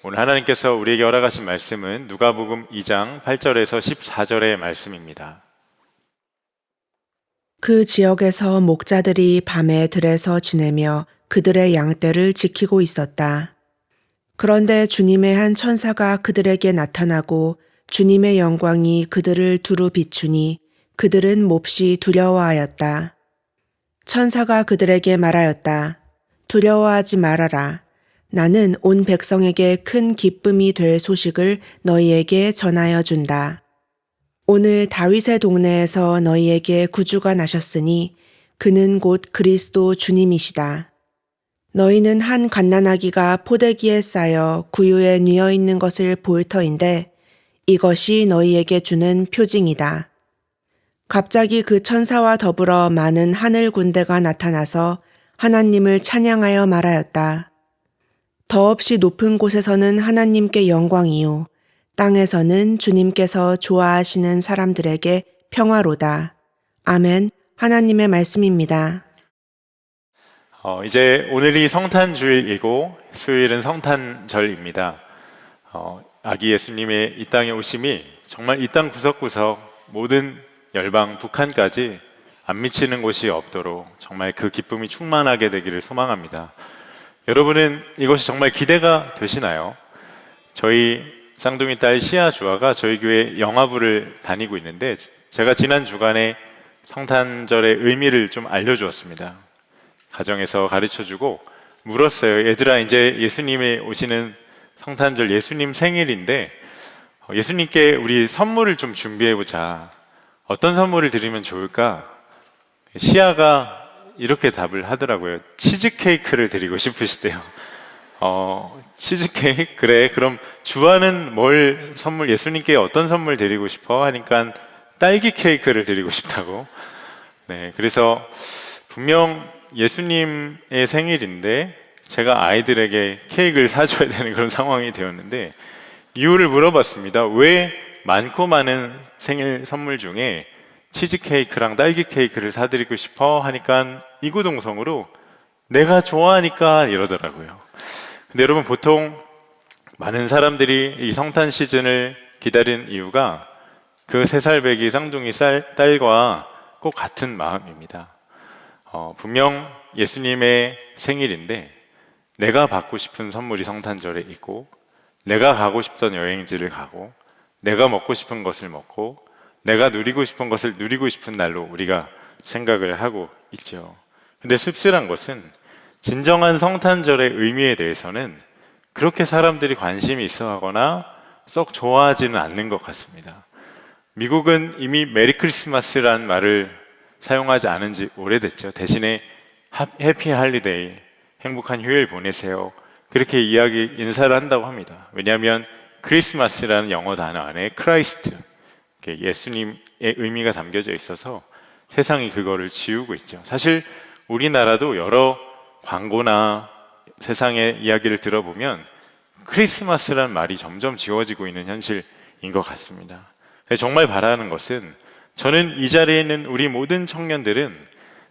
오늘 하나님께서 우리에게 허락하신 말씀은 누가복음 2장 8절에서 14절의 말씀입니다. 그 지역에서 목자들이 밤에 들에서 지내며 그들의 양떼를 지키고 있었다. 그런데 주님의 한 천사가 그들에게 나타나고 주님의 영광이 그들을 두루 비추니 그들은 몹시 두려워하였다. 천사가 그들에게 말하였다. 두려워하지 말아라. 나는 온 백성에게 큰 기쁨이 될 소식을 너희에게 전하여 준다. 오늘 다윗의 동네에서 너희에게 구주가 나셨으니 그는 곧 그리스도 주님이시다. 너희는 한 갓난아기가 포대기에 쌓여 구유에 뉘어 있는 것을 볼 터인데 이것이 너희에게 주는 표징이다. 갑자기 그 천사와 더불어 많은 하늘 군대가 나타나서 하나님을 찬양하여 말하였다. 더없이 높은 곳에서는 하나님께 영광이요 땅에서는 주님께서 좋아하시는 사람들에게 평화로다. 아멘. 하나님의 말씀입니다. 이제 오늘이 성탄주일이고 수요일은 성탄절입니다. 아기 예수님의 이 땅에 오심이 정말 이 땅 구석구석 모든 열방 북한까지 안 미치는 곳이 없도록 정말 그 기쁨이 충만하게 되기를 소망합니다. 여러분은 이것이 정말 기대가 되시나요? 저희 쌍둥이 딸 시아 주아가 저희 교회 영화부를 다니고 있는데 제가 지난 주간에 성탄절의 의미를 좀 알려주었습니다. 가정에서 가르쳐주고 물었어요. 얘들아, 이제 예수님이 오시는 성탄절 예수님 생일인데 예수님께 우리 선물을 좀 준비해보자. 어떤 선물을 드리면 좋을까? 시아가 이렇게 답을 하더라고요. 치즈케이크를 드리고 싶으시대요. 치즈케이크? 그래, 그럼 주아는 뭘 선물, 예수님께 어떤 선물 드리고 싶어? 하니까 딸기 케이크를 드리고 싶다고. 네, 그래서 분명 예수님의 생일인데 제가 아이들에게 케이크를 사줘야 되는 그런 상황이 되었는데 이유를 물어봤습니다. 왜 많고 많은 생일 선물 중에 치즈케이크랑 딸기 케이크를 사드리고 싶어? 하니까 이구동성으로 내가 좋아하니까 이러더라고요. 근데 여러분, 보통 많은 사람들이 이 성탄 시즌을 기다린 이유가 그 3살 배기 쌍둥이 딸과 꼭 같은 마음입니다. 분명 예수님의 생일인데 내가 받고 싶은 선물이 성탄절에 있고 내가 가고 싶던 여행지를 가고 내가 먹고 싶은 것을 먹고 내가 누리고 싶은 것을 누리고 싶은 날로 우리가 생각을 하고 있죠. 근데 씁쓸한 것은 진정한 성탄절의 의미에 대해서는 그렇게 사람들이 관심이 있어 하거나 썩 좋아하지는 않는 것 같습니다. 미국은 이미 메리 크리스마스란 말을 사용하지 않은 지 오래됐죠. 대신에 해피 할리데이, 행복한 휴일 보내세요, 그렇게 인사를 한다고 합니다. 왜냐하면 크리스마스라는 영어 단어 안에 크라이스트, 예수님의 의미가 담겨져 있어서 세상이 그거를 지우고 있죠. 사실 우리나라도 여러 광고나 세상의 이야기를 들어보면 크리스마스란 말이 점점 지워지고 있는 현실인 것 같습니다. 정말 바라는 것은, 저는 이 자리에 있는 우리 모든 청년들은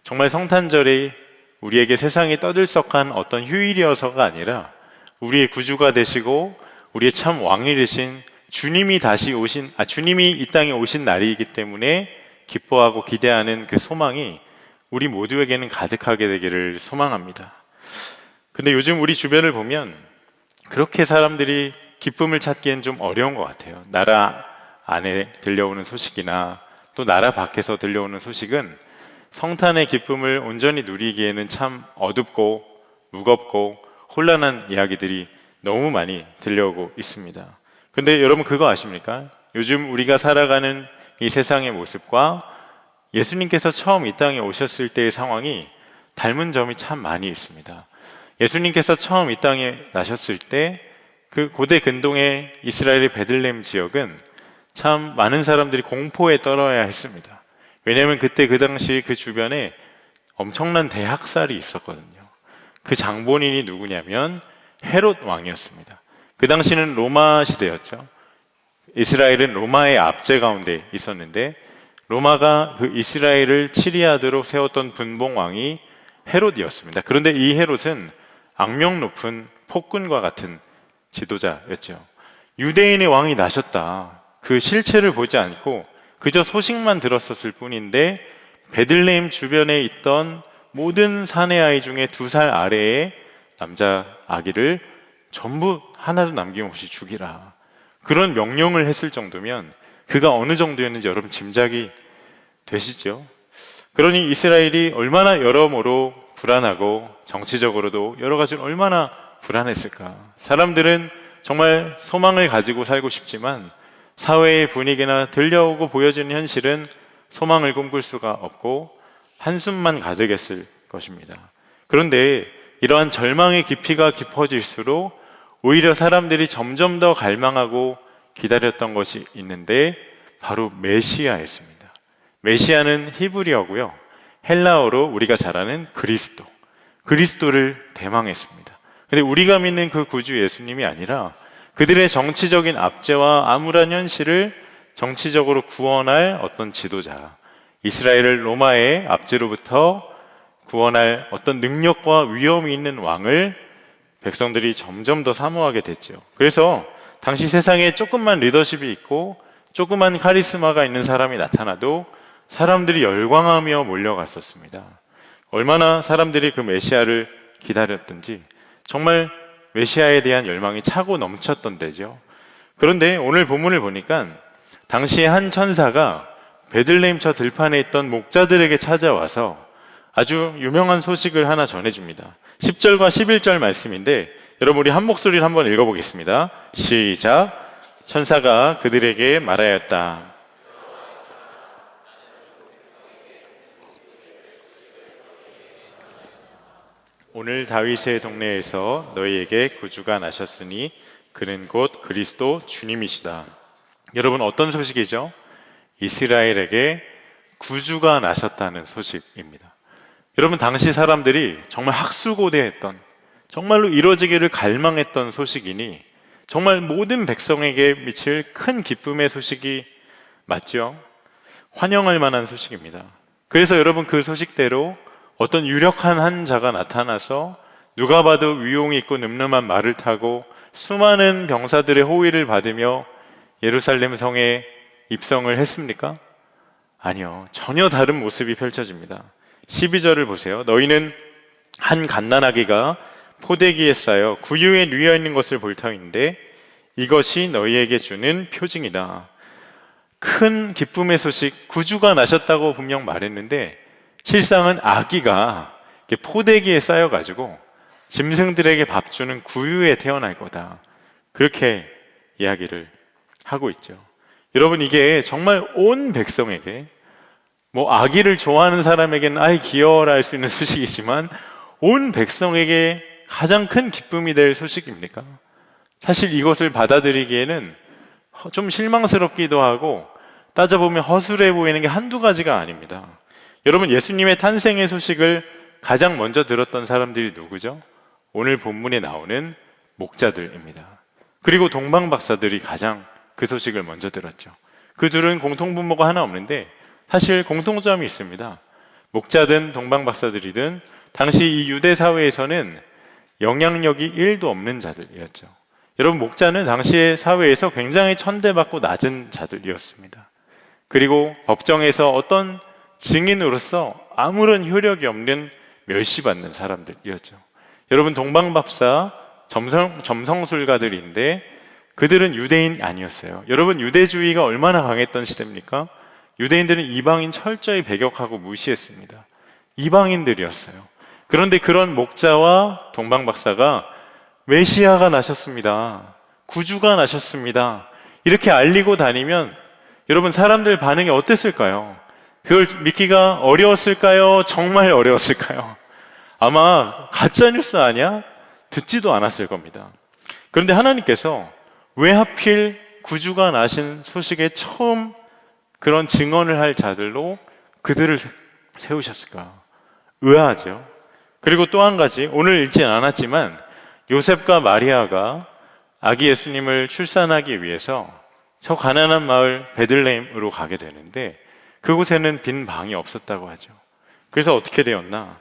정말 성탄절이 우리에게 세상이 떠들썩한 어떤 휴일이어서가 아니라 우리의 구주가 되시고 우리의 참 왕이 되신 주님이 주님이 이 땅에 오신 날이기 때문에 기뻐하고 기대하는 그 소망이 우리 모두에게는 가득하게 되기를 소망합니다. 근데 요즘 우리 주변을 보면 그렇게 사람들이 기쁨을 찾기엔 좀 어려운 것 같아요. 나라 안에 들려오는 소식이나 또 나라 밖에서 들려오는 소식은 성탄의 기쁨을 온전히 누리기에는 참 어둡고 무겁고 혼란한 이야기들이 너무 많이 들려오고 있습니다. 근데 여러분, 그거 아십니까? 요즘 우리가 살아가는 이 세상의 모습과 예수님께서 처음 이 땅에 오셨을 때의 상황이 닮은 점이 참 많이 있습니다. 예수님께서 처음 이 땅에 나셨을 때 그 고대 근동의 이스라엘의 베들레헴 지역은 참 많은 사람들이 공포에 떨어야 했습니다. 왜냐하면 그때 그 당시 그 주변에 엄청난 대학살이 있었거든요. 그 장본인이 누구냐면 헤롯 왕이었습니다. 그 당시는 로마 시대였죠. 이스라엘은 로마의 압제 가운데 있었는데 로마가 그 이스라엘을 치리하도록 세웠던 분봉왕이 헤롯이었습니다. 그런데 이 헤롯은 악명 높은 폭군과 같은 지도자였죠. 유대인의 왕이 나셨다. 그 실체를 보지 않고 그저 소식만 들었었을 뿐인데 베들레헴 주변에 있던 모든 사내 아이 중에 2살 아래의 남자 아기를 전부 하나도 남김없이 죽이라. 그런 명령을 했을 정도면 그가 어느 정도였는지 여러분 짐작이 되시죠? 그러니 이스라엘이 얼마나 여러모로 불안하고 정치적으로도 여러 가지로 얼마나 불안했을까. 사람들은 정말 소망을 가지고 살고 싶지만 사회의 분위기나 들려오고 보여지는 현실은 소망을 꿈꿀 수가 없고 한숨만 가득했을 것입니다. 그런데 이러한 절망의 깊이가 깊어질수록 오히려 사람들이 점점 더 갈망하고 기다렸던 것이 있는데 바로 메시아였습니다. 메시아는 히브리어고요. 헬라어로 우리가 잘 아는 그리스도를 대망했습니다. 근데 우리가 믿는 그 구주 예수님이 아니라 그들의 정치적인 압제와 암울한 현실을 정치적으로 구원할 어떤 지도자, 이스라엘을 로마의 압제로부터 구원할 어떤 능력과 위엄이 있는 왕을 백성들이 점점 더 사모하게 됐죠. 그래서 당시 세상에 조금만 리더십이 있고 조그만 카리스마가 있는 사람이 나타나도 사람들이 열광하며 몰려갔었습니다. 얼마나 사람들이 그 메시아를 기다렸던지 정말 메시아에 대한 열망이 차고 넘쳤던 때죠. 그런데 오늘 본문을 보니까 당시에 한 천사가 베들레헴 저 들판에 있던 목자들에게 찾아와서 아주 유명한 소식을 하나 전해줍니다. 10절과 11절 말씀인데 여러분 우리 한 목소리를 한번 읽어보겠습니다. 시작. 천사가 그들에게 말하였다. 오늘 다윗의 동네에서 너희에게 구주가 나셨으니 그는 곧 그리스도 주님이시다. 여러분 어떤 소식이죠? 이스라엘에게 구주가 나셨다는 소식입니다. 여러분 당시 사람들이 정말 학수고대했던 정말로 이루어지기를 갈망했던 소식이니 정말 모든 백성에게 미칠 큰 기쁨의 소식이 맞죠? 환영할 만한 소식입니다. 그래서 여러분 그 소식대로 어떤 유력한 한 자가 나타나서 누가 봐도 위용이 있고 늠름한 말을 타고 수많은 병사들의 호위를 받으며 예루살렘 성에 입성을 했습니까? 아니요. 전혀 다른 모습이 펼쳐집니다. 12절을 보세요. 너희는 한 갓난아기가 포대기에 쌓여 구유에 누워 있는 것을 볼 터인데 이것이 너희에게 주는 표징이다. 큰 기쁨의 소식, 구주가 나셨다고 분명 말했는데 실상은 아기가 포대기에 쌓여가지고 짐승들에게 밥 주는 구유에 태어날 거다. 그렇게 이야기를 하고 있죠. 여러분 이게 정말 온 백성에게 아기를 좋아하는 사람에게는 아이 귀여워라 할 수 있는 소식이지만 온 백성에게 가장 큰 기쁨이 될 소식입니까? 사실 이것을 받아들이기에는 좀 실망스럽기도 하고 따져보면 허술해 보이는 게 한두 가지가 아닙니다. 여러분 예수님의 탄생의 소식을 가장 먼저 들었던 사람들이 누구죠? 오늘 본문에 나오는 목자들입니다. 그리고 동방박사들이 가장 그 소식을 먼저 들었죠. 그 둘은 공통분모가 하나 없는데 사실 공통점이 있습니다. 목자든 동방박사들이든 당시 이 유대 사회에서는 영향력이 1도 없는 자들이었죠. 여러분 목자는 당시의 사회에서 굉장히 천대받고 낮은 자들이었습니다. 그리고 법정에서 어떤 증인으로서 아무런 효력이 없는 멸시받는 사람들이었죠. 여러분 동방박사 점성술가들인데 그들은 유대인이 아니었어요. 여러분 유대주의가 얼마나 강했던 시대입니까? 유대인들은 이방인 철저히 배격하고 무시했습니다. 이방인들이었어요. 그런데 그런 목자와 동방박사가 메시아가 나셨습니다. 구주가 나셨습니다. 이렇게 알리고 다니면 여러분 사람들 반응이 어땠을까요? 그걸 믿기가 어려웠을까요? 정말 어려웠을까요? 아마 가짜뉴스 아니야? 듣지도 않았을 겁니다. 그런데 하나님께서 왜 하필 구주가 나신 소식에 처음 그런 증언을 할 자들로 그들을 세우셨을까? 의아하죠. 그리고 또 한 가지, 오늘 읽진 않았지만 요셉과 마리아가 아기 예수님을 출산하기 위해서 저 가난한 마을 베들레헴으로 가게 되는데 그곳에는 빈 방이 없었다고 하죠. 그래서 어떻게 되었나?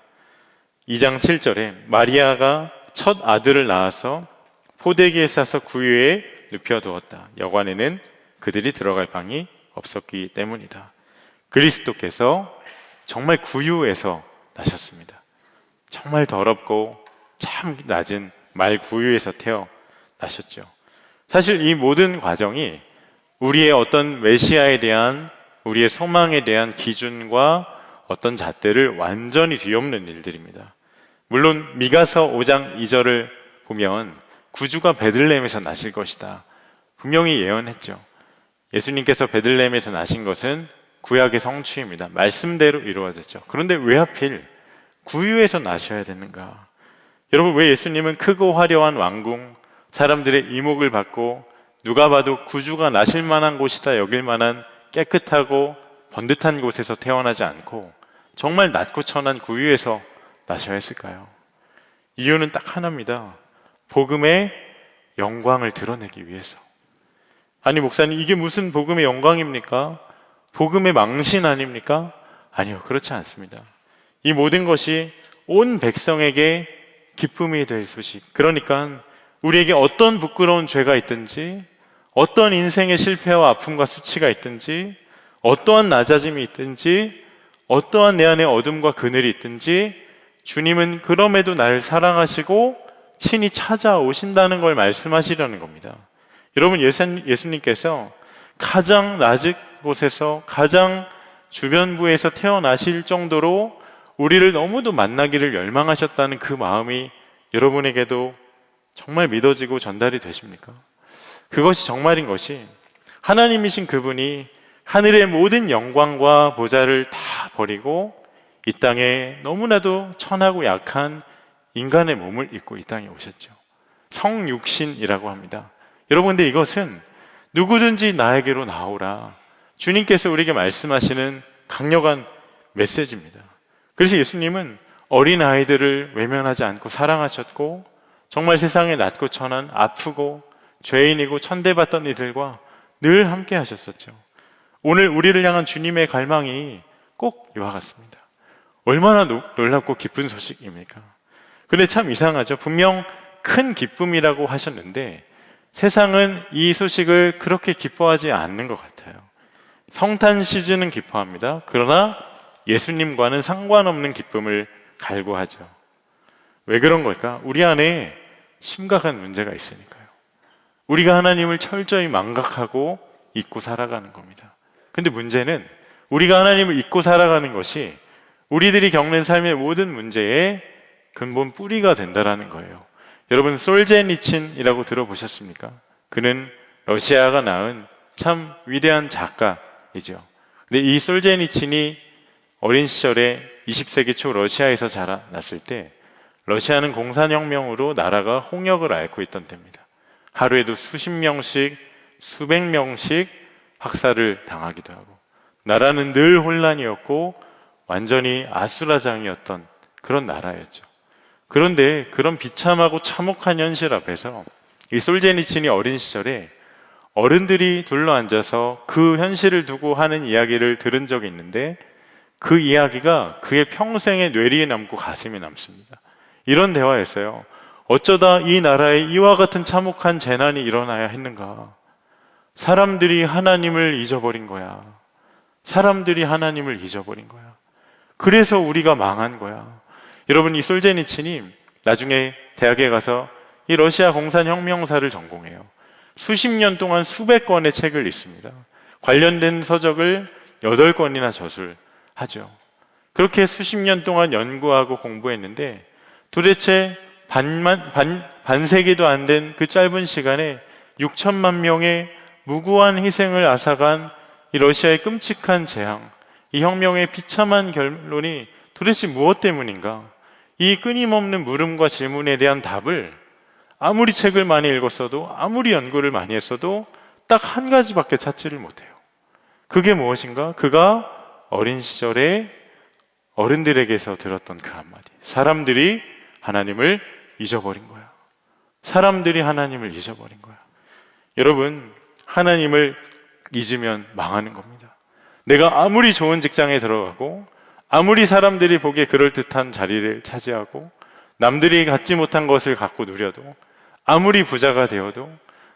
2장 7절에 마리아가 첫 아들을 낳아서 포대기에 싸서 구유에 눕혀두었다. 여관에는 그들이 들어갈 방이 없었기 때문이다. 그리스도께서 정말 구유에서 나셨습니다. 정말 더럽고 참 낮은 말 구유에서 태어나셨죠. 사실 이 모든 과정이 우리의 어떤 메시아에 대한, 우리의 소망에 대한 기준과 어떤 잣대를 완전히 뒤엎는 일들입니다. 물론 미가서 5장 2절을 보면 구주가 베들레헴에서 나실 것이다, 분명히 예언했죠. 예수님께서 베들레헴에서 나신 것은 구약의 성취입니다. 말씀대로 이루어졌죠. 그런데 왜 하필 구유에서 나셔야 되는가? 여러분, 왜 예수님은 크고 화려한 왕궁, 사람들의 이목을 받고 누가 봐도 구주가 나실 만한 곳이다 여길 만한 깨끗하고 번듯한 곳에서 태어나지 않고 정말 낮고 천한 구유에서 나셔야 했을까요? 이유는 딱 하나입니다. 복음의 영광을 드러내기 위해서. 아니 목사님, 이게 무슨 복음의 영광입니까? 복음의 망신 아닙니까? 아니요, 그렇지 않습니다. 이 모든 것이 온 백성에게 기쁨이 될 소식, 그러니까 우리에게 어떤 부끄러운 죄가 있든지, 어떤 인생의 실패와 아픔과 수치가 있든지, 어떠한 낮아짐이 있든지, 어떠한 내 안에 어둠과 그늘이 있든지 주님은 그럼에도 나를 사랑하시고 친히 찾아오신다는 걸 말씀하시려는 겁니다. 여러분, 예수님께서 가장 낮은 곳에서, 가장 주변부에서 태어나실 정도로 우리를 너무도 만나기를 열망하셨다는 그 마음이 여러분에게도 정말 믿어지고 전달이 되십니까? 그것이 정말인 것이, 하나님이신 그분이 하늘의 모든 영광과 보좌를 다 버리고 이 땅에 너무나도 천하고 약한 인간의 몸을 입고 이 땅에 오셨죠. 성육신이라고 합니다. 여러분, 근데 이것은 누구든지 나에게로 나오라, 주님께서 우리에게 말씀하시는 강력한 메시지입니다. 그래서 예수님은 어린아이들을 외면하지 않고 사랑하셨고, 정말 세상에 낮고 천한, 아프고 죄인이고 천대받던 이들과 늘 함께 하셨었죠. 오늘 우리를 향한 주님의 갈망이 꼭 이와 같습니다. 얼마나 놀랍고 기쁜 소식입니까? 근데 참 이상하죠. 분명 큰 기쁨이라고 하셨는데 세상은 이 소식을 그렇게 기뻐하지 않는 것 같아요. 성탄 시즌은 기뻐합니다. 그러나 예수님과는 상관없는 기쁨을 갈구하죠. 왜 그런 걸까? 우리 안에 심각한 문제가 있으니까요. 우리가 하나님을 철저히 망각하고 잊고 살아가는 겁니다. 근데 문제는 우리가 하나님을 잊고 살아가는 것이 우리들이 겪는 삶의 모든 문제의 근본 뿌리가 된다는 거예요. 여러분, 솔제니친이라고 들어보셨습니까? 그는 러시아가 낳은 참 위대한 작가이죠. 근데 이 솔제니친이 어린 시절에 20세기 초 러시아에서 자라났을 때 러시아는 공산혁명으로 나라가 홍역을 앓고 있던 때입니다. 하루에도 수십 명씩, 수백 명씩 학살을 당하기도 하고 나라는 늘 혼란이었고 완전히 아수라장이었던 그런 나라였죠. 그런데 그런 비참하고 참혹한 현실 앞에서 이 솔제니친이 어린 시절에 어른들이 둘러앉아서 그 현실을 두고 하는 이야기를 들은 적이 있는데 그 이야기가 그의 평생의 뇌리에 남고 가슴에 남습니다. 이런 대화였어요. 어쩌다 이 나라에 이와 같은 참혹한 재난이 일어나야 했는가? 사람들이 하나님을 잊어버린 거야. 사람들이 하나님을 잊어버린 거야. 그래서 우리가 망한 거야. 여러분, 이 솔제니친이 나중에 대학에 가서 이 러시아 공산혁명사를 전공해요. 수십 년 동안 수백 권의 책을 읽습니다. 관련된 서적을 8권이나 저술하죠. 그렇게 수십 년 동안 연구하고 공부했는데 도대체 반세기도 안 된 그 짧은 시간에 6천만 명의 무고한 희생을 앗아간 이 러시아의 끔찍한 재앙, 이 혁명의 비참한 결론이 도대체 무엇 때문인가? 이 끊임없는 물음과 질문에 대한 답을 아무리 책을 많이 읽었어도, 아무리 연구를 많이 했어도 딱 한 가지밖에 찾지를 못해요. 그게 무엇인가? 그가 어린 시절에 어른들에게서 들었던 그 한마디. 사람들이 하나님을 잊어버린 거야. 사람들이 하나님을 잊어버린 거야. 여러분, 하나님을 잊으면 망하는 겁니다. 내가 아무리 좋은 직장에 들어가고 아무리 사람들이 보기에 그럴듯한 자리를 차지하고 남들이 갖지 못한 것을 갖고 누려도 아무리 부자가 되어도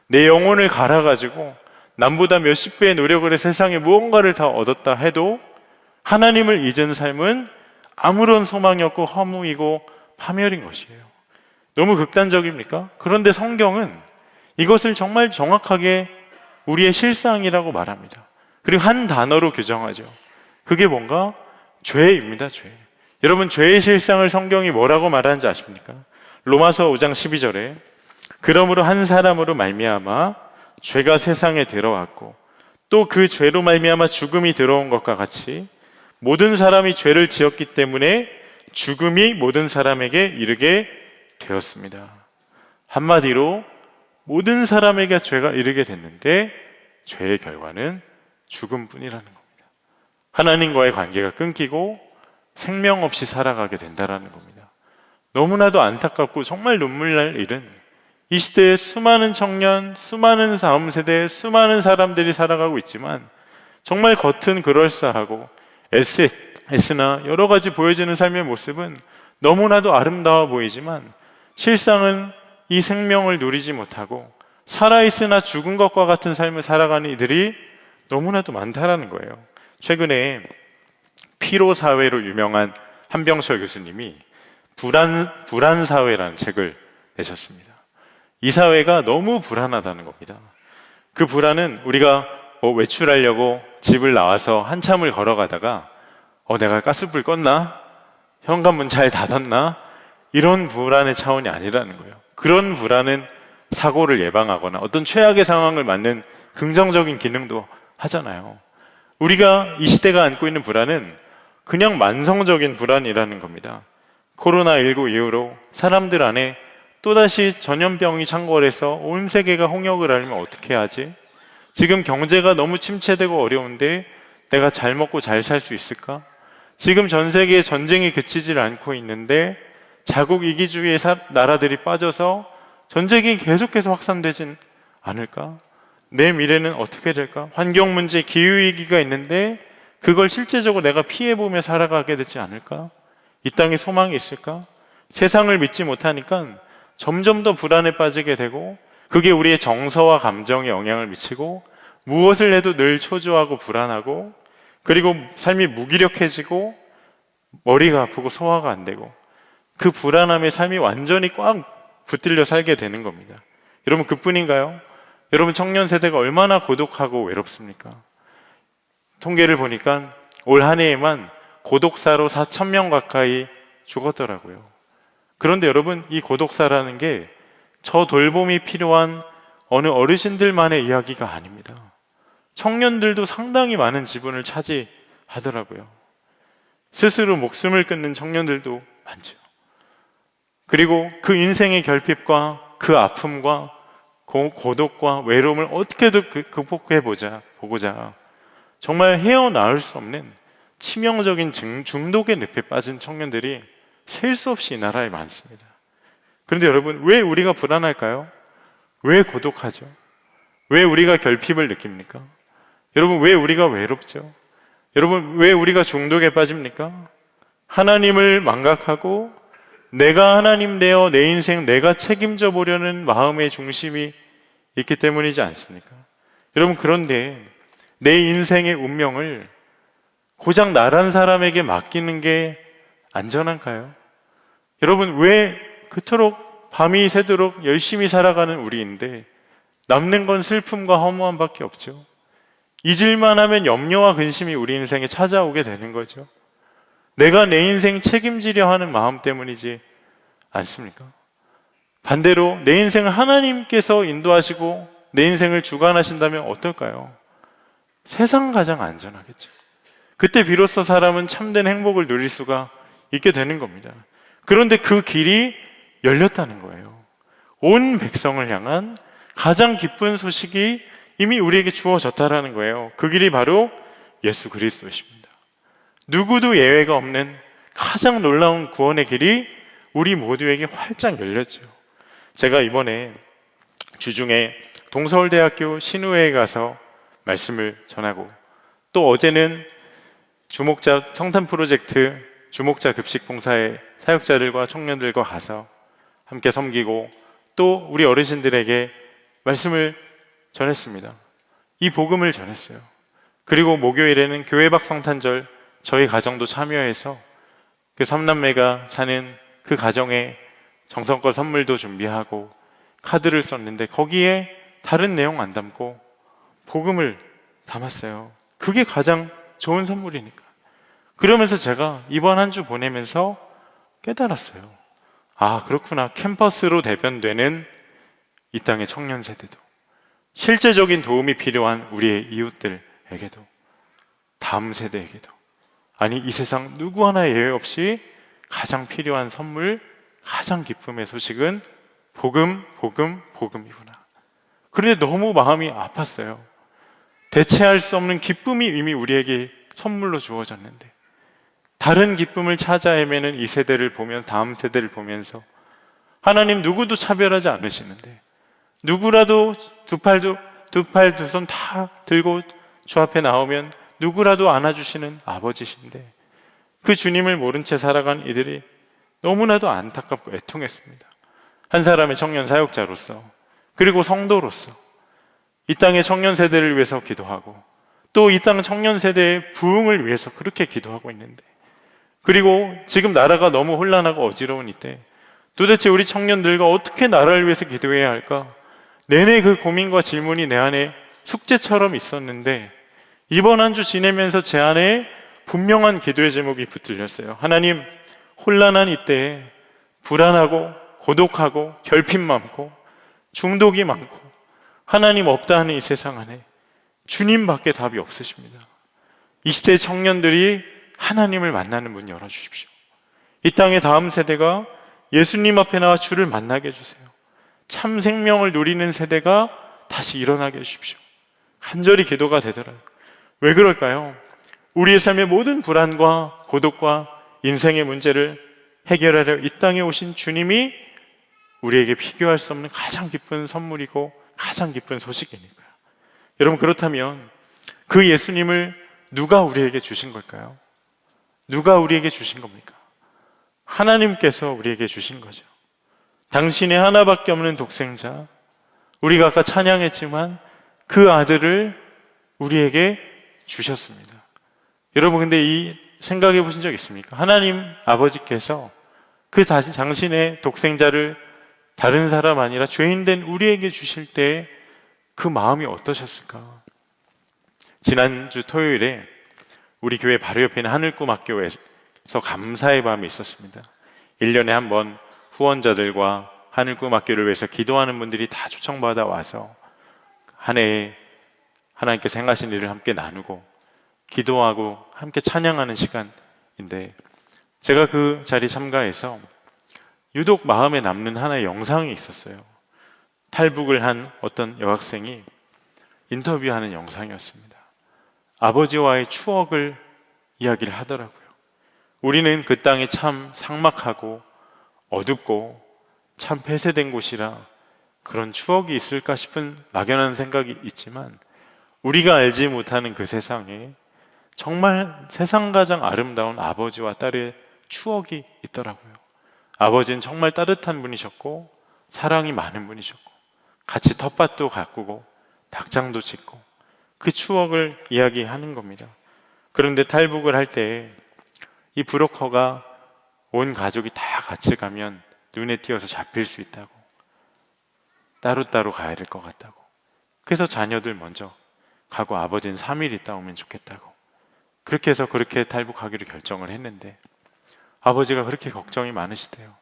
내 영혼을 갈아가지고 남보다 몇십 배의 노력을 해 세상에 무언가를 다 얻었다 해도 하나님을 잊은 삶은 아무런 소망이 없고 허무이고 파멸인 것이에요. 너무 극단적입니까? 그런데 성경은 이것을 정말 정확하게 우리의 실상이라고 말합니다. 그리고 한 단어로 규정하죠. 그게 뭔가? 죄입니다. 죄. 여러분, 죄의 실상을 성경이 뭐라고 말하는지 아십니까? 로마서 5장 12절에 그러므로 한 사람으로 말미암아 죄가 세상에 들어왔고 또 그 죄로 말미암아 죽음이 들어온 것과 같이 모든 사람이 죄를 지었기 때문에 죽음이 모든 사람에게 이르게 되었습니다. 한마디로 모든 사람에게 죄가 이르게 됐는데 죄의 결과는 죽음뿐이라는 겁니다. 하나님과의 관계가 끊기고 생명 없이 살아가게 된다는 겁니다. 너무나도 안타깝고 정말 눈물 날 일은 이 시대에 수많은 청년, 수많은 다음 세대, 수많은 사람들이 살아가고 있지만 정말 겉은 그럴싸하고 SNS나 여러 가지 보여지는 삶의 모습은 너무나도 아름다워 보이지만 실상은 이 생명을 누리지 못하고 살아있으나 죽은 것과 같은 삶을 살아가는 이들이 너무나도 많다라는 거예요. 최근에 피로사회로 유명한 한병철 교수님이 불안사회라는 책을 내셨습니다. 이 사회가 너무 불안하다는 겁니다. 그 불안은 우리가 외출하려고 집을 나와서 한참을 걸어가다가 내가 가스불 껐나? 현관문 잘 닫았나? 이런 불안의 차원이 아니라는 거예요. 그런 불안은 사고를 예방하거나 어떤 최악의 상황을 맞는 긍정적인 기능도 하잖아요. 우리가 이 시대가 안고 있는 불안은 그냥 만성적인 불안이라는 겁니다. 코로나19 이후로 사람들 안에 또다시 전염병이 창궐해서 온 세계가 홍역을 앓으면 어떻게 하지? 지금 경제가 너무 침체되고 어려운데 내가 잘 먹고 잘 살 수 있을까? 지금 전 세계에 전쟁이 그치질 않고 있는데 자국 이기주의의 나라들이 빠져서 전쟁이 계속해서 확산되진 않을까? 내 미래는 어떻게 될까? 환경 문제, 기후위기가 있는데 그걸 실제적으로 내가 피해보며 살아가게 되지 않을까? 이 땅에 소망이 있을까? 세상을 믿지 못하니까 점점 더 불안에 빠지게 되고 그게 우리의 정서와 감정에 영향을 미치고 무엇을 해도 늘 초조하고 불안하고 그리고 삶이 무기력해지고 머리가 아프고 소화가 안 되고 그 불안함에 삶이 완전히 꽉 붙들려 살게 되는 겁니다. 여러분, 그뿐인가요? 여러분, 청년 세대가 얼마나 고독하고 외롭습니까? 통계를 보니까 올 한 해에만 고독사로 4,000명 가까이 죽었더라고요. 그런데 여러분, 이 고독사라는 게 저 돌봄이 필요한 어느 어르신들만의 이야기가 아닙니다. 청년들도 상당히 많은 지분을 차지하더라고요. 스스로 목숨을 끊는 청년들도 많죠. 그리고 그 인생의 결핍과 그 아픔과 고독과 외로움을 어떻게든 극복해보고자 정말 헤어나올 수 없는 치명적인 중독의 늪에 빠진 청년들이 셀 수 없이 이 나라에 많습니다. 그런데 여러분, 왜 우리가 불안할까요? 왜 고독하죠? 왜 우리가 결핍을 느낍니까? 여러분, 왜 우리가 외롭죠? 여러분, 왜 우리가 중독에 빠집니까? 하나님을 망각하고 내가 하나님 되어 내 인생 내가 책임져 보려는 마음의 중심이 있기 때문이지 않습니까? 여러분, 그런데 내 인생의 운명을 고작 나란 사람에게 맡기는 게 안전한가요? 여러분, 왜 그토록 밤이 새도록 열심히 살아가는 우리인데 남는 건 슬픔과 허무함밖에 없죠. 잊을만 하면 염려와 근심이 우리 인생에 찾아오게 되는 거죠. 내가 내 인생 책임지려 하는 마음 때문이지 않습니까? 반대로 내 인생을 하나님께서 인도하시고 내 인생을 주관하신다면 어떨까요? 세상 가장 안전하겠죠. 그때 비로소 사람은 참된 행복을 누릴 수가 있게 되는 겁니다. 그런데 그 길이 열렸다는 거예요. 온 백성을 향한 가장 기쁜 소식이 이미 우리에게 주어졌다라는 거예요. 그 길이 바로 예수 그리스도십니다. 누구도 예외가 없는 가장 놀라운 구원의 길이 우리 모두에게 활짝 열렸죠. 제가 이번에 주중에 동서울대학교 신우회에 가서 말씀을 전하고 또 어제는 주목자 성탄 프로젝트 주목자 급식 봉사의 사역자들과 청년들과 가서 함께 섬기고 또 우리 어르신들에게 말씀을 전했습니다. 이 복음을 전했어요. 그리고 목요일에는 교회 밖 성탄절 저희 가정도 참여해서 그 삼남매가 사는 그 가정에 정성껏 선물도 준비하고 카드를 썼는데 거기에 다른 내용 안 담고 복음을 담았어요. 그게 가장 좋은 선물이니까. 그러면서 제가 이번 한 주 보내면서 깨달았어요. 아, 그렇구나. 캠퍼스로 대변되는 이 땅의 청년 세대도, 실제적인 도움이 필요한 우리의 이웃들에게도, 다음 세대에게도, 아니 이 세상 누구 하나 예외 없이 가장 필요한 선물, 가장 기쁨의 소식은 복음, 복음, 복음이구나. 그런데 너무 마음이 아팠어요. 대체할 수 없는 기쁨이 이미 우리에게 선물로 주어졌는데 다른 기쁨을 찾아 헤매는 이 세대를 보면, 다음 세대를 보면서 하나님 누구도 차별하지 않으시는데, 누구라도 두 팔 두 손 다 들고 주 앞에 나오면 누구라도 안아주시는 아버지신데 그 주님을 모른 채 살아간 이들이 너무나도 안타깝고 애통했습니다. 한 사람의 청년 사역자로서, 그리고 성도로서 이 땅의 청년 세대를 위해서 기도하고 또 이 땅 청년 세대의 부흥을 위해서 그렇게 기도하고 있는데, 그리고 지금 나라가 너무 혼란하고 어지러운 이때 도대체 우리 청년들과 어떻게 나라를 위해서 기도해야 할까? 내내 그 고민과 질문이 내 안에 숙제처럼 있었는데 이번 한 주 지내면서 제 안에 분명한 기도의 제목이 붙들렸어요. 하나님, 혼란한 이때에 불안하고 고독하고 결핍 많고 중독이 많고 하나님 없다 하는 이 세상 안에 주님밖에 답이 없으십니다. 이 시대의 청년들이 하나님을 만나는 문 열어주십시오. 이 땅의 다음 세대가 예수님 앞에 나와 주를 만나게 해주세요. 참 생명을 누리는 세대가 다시 일어나게 해주십시오. 간절히 기도가 되더라고요. 왜 그럴까요? 우리의 삶의 모든 불안과 고독과 인생의 문제를 해결하려 이 땅에 오신 주님이 우리에게 비교할 수 없는 가장 기쁜 선물이고 가장 기쁜 소식이니까요. 여러분, 그렇다면 그 예수님을 누가 우리에게 주신 걸까요? 누가 우리에게 주신 겁니까? 하나님께서 우리에게 주신 거죠. 당신의 하나밖에 없는 독생자, 우리가 아까 찬양했지만 그 아들을 우리에게 주셨습니다. 여러분, 근데 이 생각해 보신 적 있습니까? 하나님 아버지께서 그 당신의 독생자를 다른 사람 아니라 죄인된 우리에게 주실 때 그 마음이 어떠셨을까? 지난주 토요일에 우리 교회 바로 옆에 있는 하늘꿈학교에서 감사의 밤이 있었습니다. 1년에 한 번 후원자들과 하늘꿈학교를 위해서 기도하는 분들이 다 초청받아 와서 한 해에 하나님께서 행하신 일을 함께 나누고 기도하고 함께 찬양하는 시간인데, 제가 그 자리에 참가해서 유독 마음에 남는 하나의 영상이 있었어요. 탈북을 한 어떤 여학생이 인터뷰하는 영상이었습니다. 아버지와의 추억을 이야기를 하더라고요. 우리는 그 땅이 참 삭막하고 어둡고 참 폐쇄된 곳이라 그런 추억이 있을까 싶은 막연한 생각이 있지만, 우리가 알지 못하는 그 세상에 정말 세상 가장 아름다운 아버지와 딸의 추억이 있더라고요. 아버지는 정말 따뜻한 분이셨고 사랑이 많은 분이셨고 같이 텃밭도 가꾸고 닭장도 짓고 그 추억을 이야기하는 겁니다. 그런데 탈북을 할 때 이 브로커가 온 가족이 다 같이 가면 눈에 띄어서 잡힐 수 있다고, 따로따로 가야 될 것 같다고, 그래서 자녀들 먼저 가고 아버지는 3일 있다 오면 좋겠다고, 그렇게 해서 그렇게 탈북하기로 결정을 했는데 아버지가 그렇게 걱정이 많으시대요.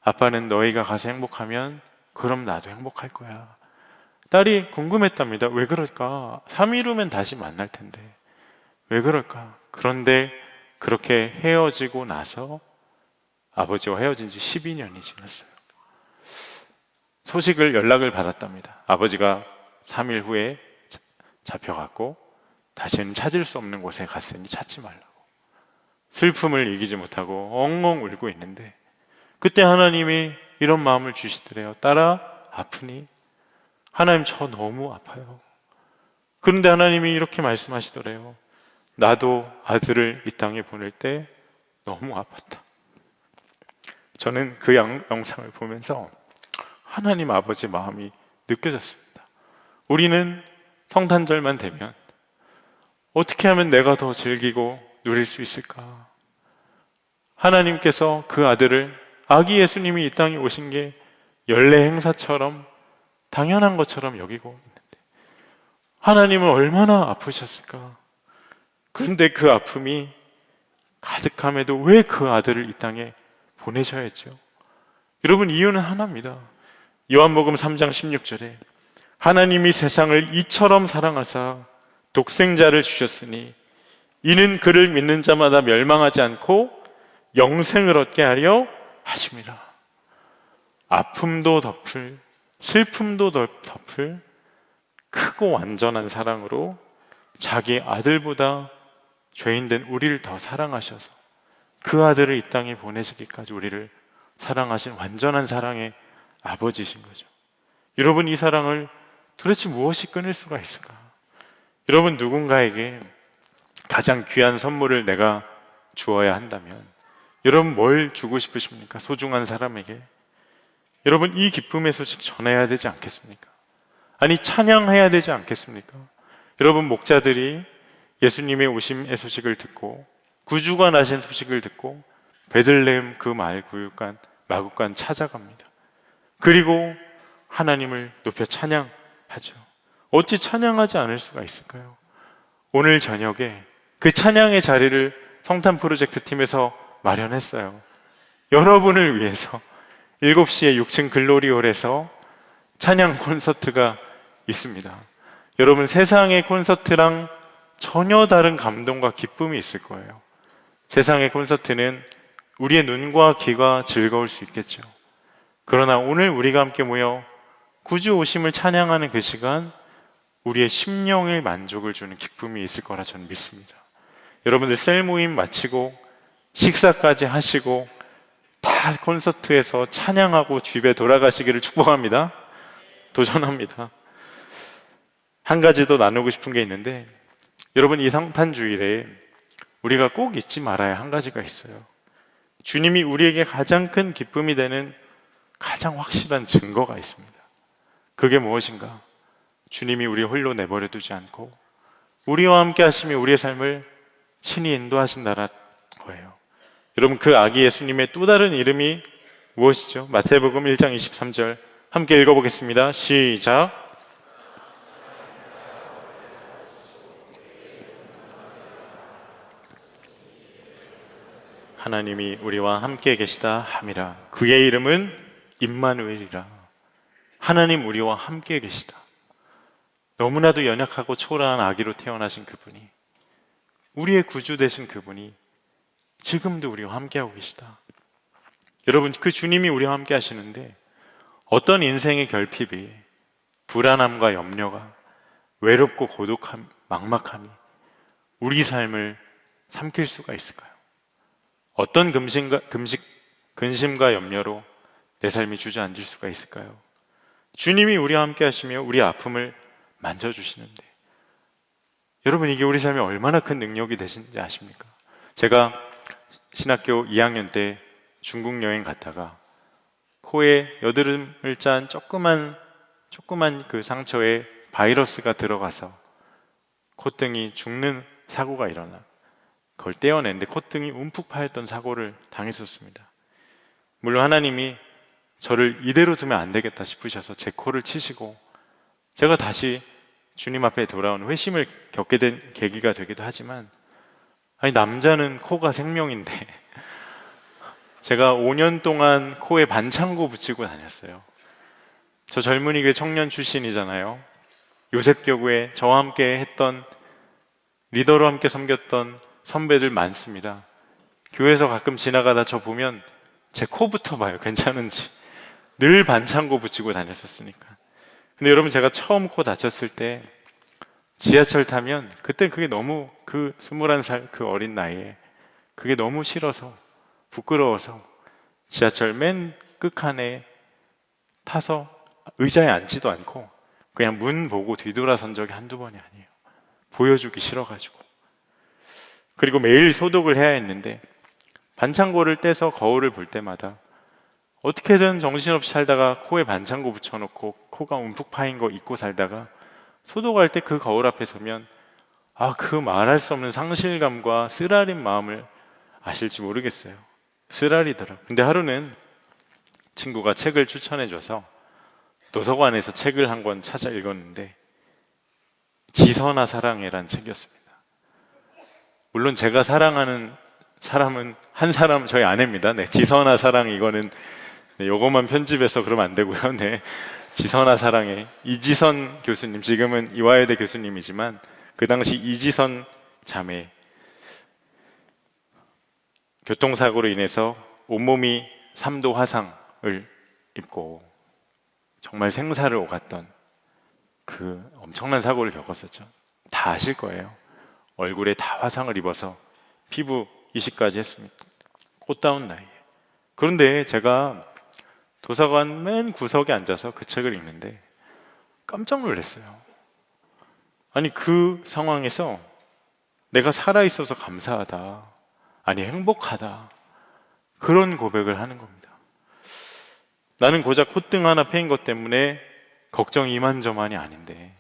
아빠는 너희가 가서 행복하면 그럼 나도 행복할 거야. 딸이 궁금했답니다. 왜 그럴까? 3일 후면 다시 만날 텐데 왜 그럴까? 그런데 그렇게 헤어지고 나서 아버지와 헤어진 지 12년이 지났어요. 연락을 받았답니다. 아버지가 3일 후에 잡혀갔고 다시는 찾을 수 없는 곳에 갔으니 찾지 말라고. 슬픔을 이기지 못하고 엉엉 울고 있는데 그때 하나님이 이런 마음을 주시더래요. 딸아, 아프니? 하나님, 저 너무 아파요. 그런데 하나님이 이렇게 말씀하시더래요. 나도 아들을 이 땅에 보낼 때 너무 아팠다. 저는 그 영상을 보면서 하나님 아버지의 마음이 느껴졌습니다. 우리는 성탄절만 되면 어떻게 하면 내가 더 즐기고 누릴 수 있을까? 하나님께서 그 아들을, 아기 예수님이 이 땅에 오신 게 연례 행사처럼 당연한 것처럼 여기고 있는데 하나님은 얼마나 아프셨을까? 그런데 그 아픔이 가득함에도 왜 그 아들을 이 땅에 보내셔야죠? 여러분, 이유는 하나입니다. 요한복음 3장 16절에 하나님이 세상을 이처럼 사랑하사 독생자를 주셨으니 이는 그를 믿는 자마다 멸망하지 않고 영생을 얻게 하려 하심이라. 아픔도 덮을, 슬픔도 덮을 크고 완전한 사랑으로 자기 아들보다 죄인된 우리를 더 사랑하셔서 그 아들을 이 땅에 보내시기까지 우리를 사랑하신 완전한 사랑의 아버지신 거죠. 여러분, 이 사랑을 도대체 무엇이 끊을 수가 있을까? 여러분, 누군가에게 가장 귀한 선물을 내가 주어야 한다면 여러분 뭘 주고 싶으십니까? 소중한 사람에게. 여러분, 이 기쁨의 소식 전해야 되지 않겠습니까? 아니, 찬양해야 되지 않겠습니까? 여러분, 목자들이 예수님의 오심의 소식을 듣고 구주가 나신 소식을 듣고 베들레헴 그 마을 구육간 마국간 찾아갑니다. 그리고 하나님을 높여 찬양하죠. 어찌 찬양하지 않을 수가 있을까요? 오늘 저녁에 그 찬양의 자리를 성탄 프로젝트 팀에서 마련했어요. 여러분을 위해서 7시에 6층 글로리홀에서 찬양 콘서트가 있습니다. 여러분, 세상의 콘서트랑 전혀 다른 감동과 기쁨이 있을 거예요. 세상의 콘서트는 우리의 눈과 귀가 즐거울 수 있겠죠. 그러나 오늘 우리가 함께 모여 구주 오심을 찬양하는 그 시간, 우리의 심령의 만족을 주는 기쁨이 있을 거라 저는 믿습니다. 여러분들 셀 모임 마치고 식사까지 하시고 다 콘서트에서 찬양하고 집에 돌아가시기를 축복합니다. 도전합니다. 한 가지 더 나누고 싶은 게 있는데, 여러분, 이 성탄주일에 우리가 꼭 잊지 말아야 한 가지가 있어요. 주님이 우리에게 가장 큰 기쁨이 되는 가장 확실한 증거가 있습니다. 그게 무엇인가? 주님이 우리 홀로 내버려 두지 않고 우리와 함께 하시며 우리의 삶을 친히 인도하신다는 거예요. 여러분, 그 아기 예수님의 또 다른 이름이 무엇이죠? 마태복음 1장 23절 함께 읽어보겠습니다. 시작. 하나님이 우리와 함께 계시다 함이라. 그의 이름은 임마누엘이라. 하나님 우리와 함께 계시다. 너무나도 연약하고 초라한 아기로 태어나신 그분이, 우리의 구주 되신 그분이 지금도 우리와 함께하고 계시다. 여러분, 그 주님이 우리와 함께 하시는데 어떤 인생의 결핍이, 불안함과 염려가, 외롭고 고독함, 막막함이 우리 삶을 삼킬 수가 있을까요? 어떤 근심과 염려로 내 삶이 주저앉을 수가 있을까요? 주님이 우리와 함께 하시며 우리 아픔을 만져주시는데, 여러분, 이게 우리 삶에 얼마나 큰 능력이 되신지 아십니까? 제가 신학교 2학년 때 중국 여행 갔다가 코에 여드름을 짠 조그만 그 상처에 바이러스가 들어가서 콧등이 죽는 사고가 일어나 그걸 떼어냈는데 콧등이 움푹 파였던 사고를 당했었습니다. 물론 하나님이 저를 이대로 두면 안 되겠다 싶으셔서 제 코를 치시고 제가 다시 주님 앞에 돌아온 회심을 겪게 된 계기가 되기도 하지만, 아니, 남자는 코가 생명인데 제가 5년 동안 코에 반창고 붙이고 다녔어요. 저 젊은이 교회 청년 출신이잖아요. 요셉교구에 저와 함께 했던, 리더로 함께 섬겼던 선배들 많습니다. 교회에서 가끔 지나가다 저 보면 제 코부터 봐요. 괜찮은지. 늘 반창고 붙이고 다녔었으니까. 근데 여러분, 제가 처음 코 다쳤을 때 지하철 타면 그때 그게 너무, 그 21살 그 어린 나이에 그게 너무 싫어서 부끄러워서 지하철 맨 끝칸에 타서 의자에 앉지도 않고 그냥 문 보고 뒤돌아선 적이 한두 번이 아니에요. 보여주기 싫어가지고. 그리고 매일 소독을 해야 했는데 반창고를 떼서 거울을 볼 때마다 어떻게든 정신없이 살다가 코에 반창고 붙여놓고 코가 움푹 파인 거 잊고 살다가 소독할 때 그 거울 앞에 서면 그 말할 수 없는 상실감과 쓰라린 마음을 아실지 모르겠어요. 쓰라리더라. 근데 하루는 친구가 책을 추천해줘서 도서관에서 책을 한 권 찾아 읽었는데 지선아 사랑해란 책이었습니다. 물론 제가 사랑하는 사람은 한 사람, 저희 아내입니다. 네, 지선아 사랑, 이거는 요것만 편집해서 그러면 안 되고요. 네, 지선아 사랑해. 이지선 교수님, 지금은 이화여대 교수님이지만 그 당시 이지선 자매, 교통사고로 인해서 온몸이 3도 화상을 입고 정말 생사를 오갔던 그 엄청난 사고를 겪었었죠. 다 아실 거예요. 얼굴에 다 화상을 입어서 피부 이식까지 했습니다. 꽃다운 나이에. 그런데 제가 도서관 맨 구석에 앉아서 그 책을 읽는데 깜짝 놀랐어요. 아니, 그 상황에서 내가 살아있어서 감사하다, 아니 행복하다, 그런 고백을 하는 겁니다. 나는 고작 콧등 하나 패인 것 때문에 걱정이 이만저만이 아닌데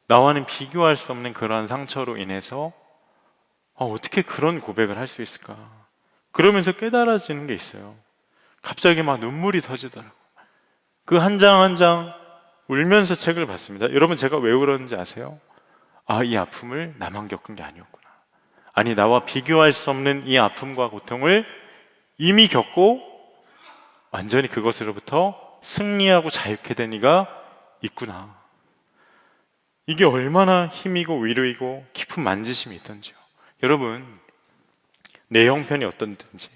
나와는 비교할 수 없는 그러한 상처로 인해서 어떻게 그런 고백을 할 수 있을까? 그러면서 깨달아지는 게 있어요. 갑자기 막 눈물이 터지더라고요. 그 한 장 한 장 울면서 책을 봤습니다. 여러분, 제가 왜 울었는지 아세요? 이 아픔을 나만 겪은 게 아니었구나. 아니, 나와 비교할 수 없는 이 아픔과 고통을 이미 겪고 완전히 그것으로부터 승리하고 자유케 된 이가 있구나. 이게 얼마나 힘이고 위로이고 깊은 만지심이 있던지요. 여러분, 내 형편이 어떤든지,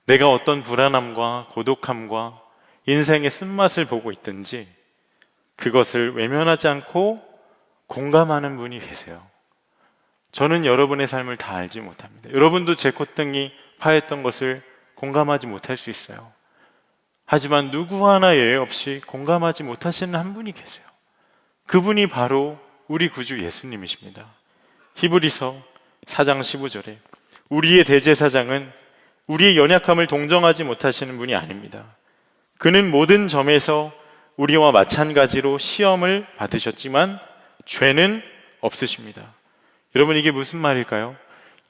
내가 어떤 불안함과 고독함과 인생의 쓴맛을 보고 있든지 그것을 외면하지 않고 공감하는 분이 계세요. 저는 여러분의 삶을 다 알지 못합니다. 여러분도 제 콧등이 파였던 것을 공감하지 못할 수 있어요. 하지만 누구 하나 예외 없이 공감하지 못하시는 한 분이 계세요. 그분이 바로 우리 구주 예수님이십니다. 히브리서 4장 15절에 우리의 대제사장은 우리의 연약함을 동정하지 못하시는 분이 아닙니다. 그는 모든 점에서 우리와 마찬가지로 시험을 받으셨지만 죄는 없으십니다. 여러분, 이게 무슨 말일까요?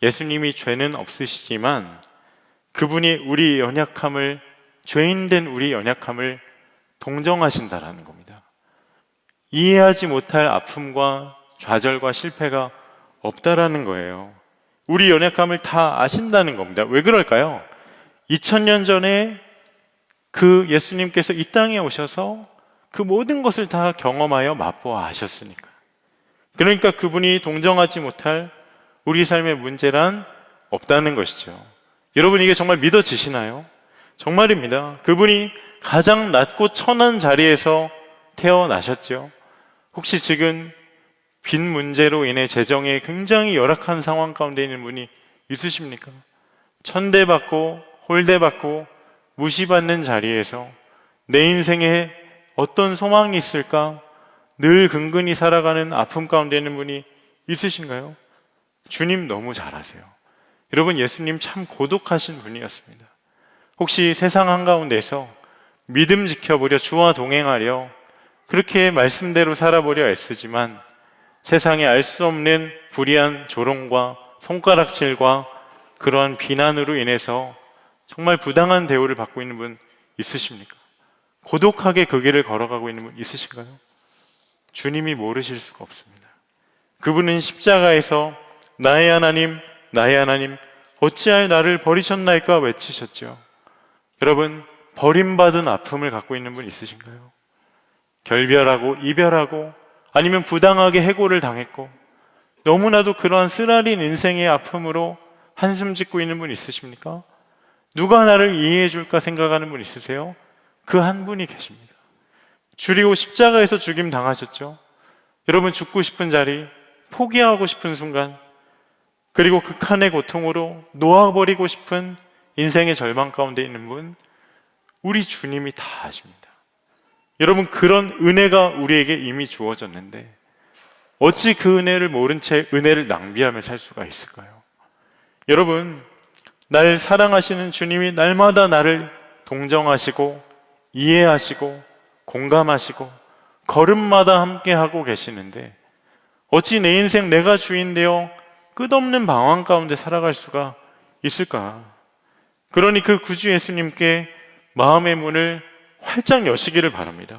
예수님이 죄는 없으시지만 그분이 우리 연약함을, 죄인된 우리 연약함을 동정하신다라는 겁니다. 이해하지 못할 아픔과 좌절과 실패가 없다라는 거예요. 우리 연약함을 다 아신다는 겁니다. 왜 그럴까요? 2000년 전에 그 예수님께서 이 땅에 오셔서 그 모든 것을 다 경험하여 맛보아 하셨으니까. 그러니까 그분이 동정하지 못할 우리 삶의 문제란 없다는 것이죠. 여러분, 이게 정말 믿어지시나요? 정말입니다. 그분이 가장 낮고 천한 자리에서 태어나셨죠. 혹시 지금 빚 문제로 인해 재정에 굉장히 열악한 상황 가운데 있는 분이 있으십니까? 천대받고 홀대받고 무시받는 자리에서 내 인생에 어떤 소망이 있을까? 늘 근근히 살아가는 아픔 가운데 있는 분이 있으신가요? 주님 너무 잘 아세요. 여러분, 예수님 참 고독하신 분이었습니다. 혹시 세상 한가운데서 믿음 지켜보려, 주와 동행하려 그렇게 말씀대로 살아보려 애쓰지만 세상에 알 수 없는 불의한 조롱과 손가락질과 그러한 비난으로 인해서 정말 부당한 대우를 받고 있는 분 있으십니까? 고독하게 그 길을 걸어가고 있는 분 있으신가요? 주님이 모르실 수가 없습니다. 그분은 십자가에서 나의 하나님, 나의 하나님, 어찌하여 나를 버리셨나이까 외치셨죠. 여러분, 버림받은 아픔을 갖고 있는 분 있으신가요? 결별하고 이별하고 아니면 부당하게 해고를 당했고 너무나도 그러한 쓰라린 인생의 아픔으로 한숨 짓고 있는 분 있으십니까? 누가 나를 이해해 줄까 생각하는 분 있으세요? 그 한 분이 계십니다. 줄이고 십자가에서 죽임 당하셨죠. 여러분, 죽고 싶은 자리, 포기하고 싶은 순간, 그리고 극한의 고통으로 놓아버리고 싶은 인생의 절망 가운데 있는 분, 우리 주님이 다 아십니다. 여러분, 그런 은혜가 우리에게 이미 주어졌는데 어찌 그 은혜를 모른 채 은혜를 낭비하며 살 수가 있을까요? 여러분, 날 사랑하시는 주님이 날마다 나를 동정하시고 이해하시고 공감하시고 걸음마다 함께하고 계시는데 어찌 내 인생 내가 주인되어 끝없는 방황 가운데 살아갈 수가 있을까? 그러니 그 구주 예수님께 마음의 문을 활짝 여시기를 바랍니다.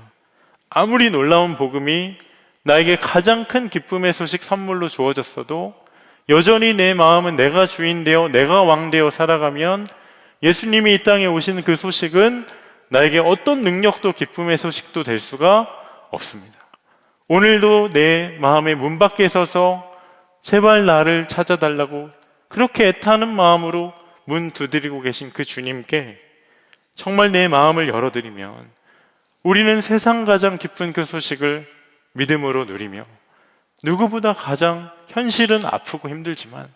아무리 놀라운 복음이 나에게 가장 큰 기쁨의 소식 선물로 주어졌어도 여전히 내 마음은 내가 주인되어 내가 왕되어 살아가면 예수님이 이 땅에 오신 그 소식은 나에게 어떤 능력도 기쁨의 소식도 될 수가 없습니다. 오늘도 내 마음의 문 밖에 서서 제발 나를 찾아달라고 그렇게 애타는 마음으로 문 두드리고 계신 그 주님께 정말 내 마음을 열어드리면 우리는 세상 가장 기쁜 그 소식을 믿음으로 누리며 누구보다 가장 현실은 아프고 힘들지만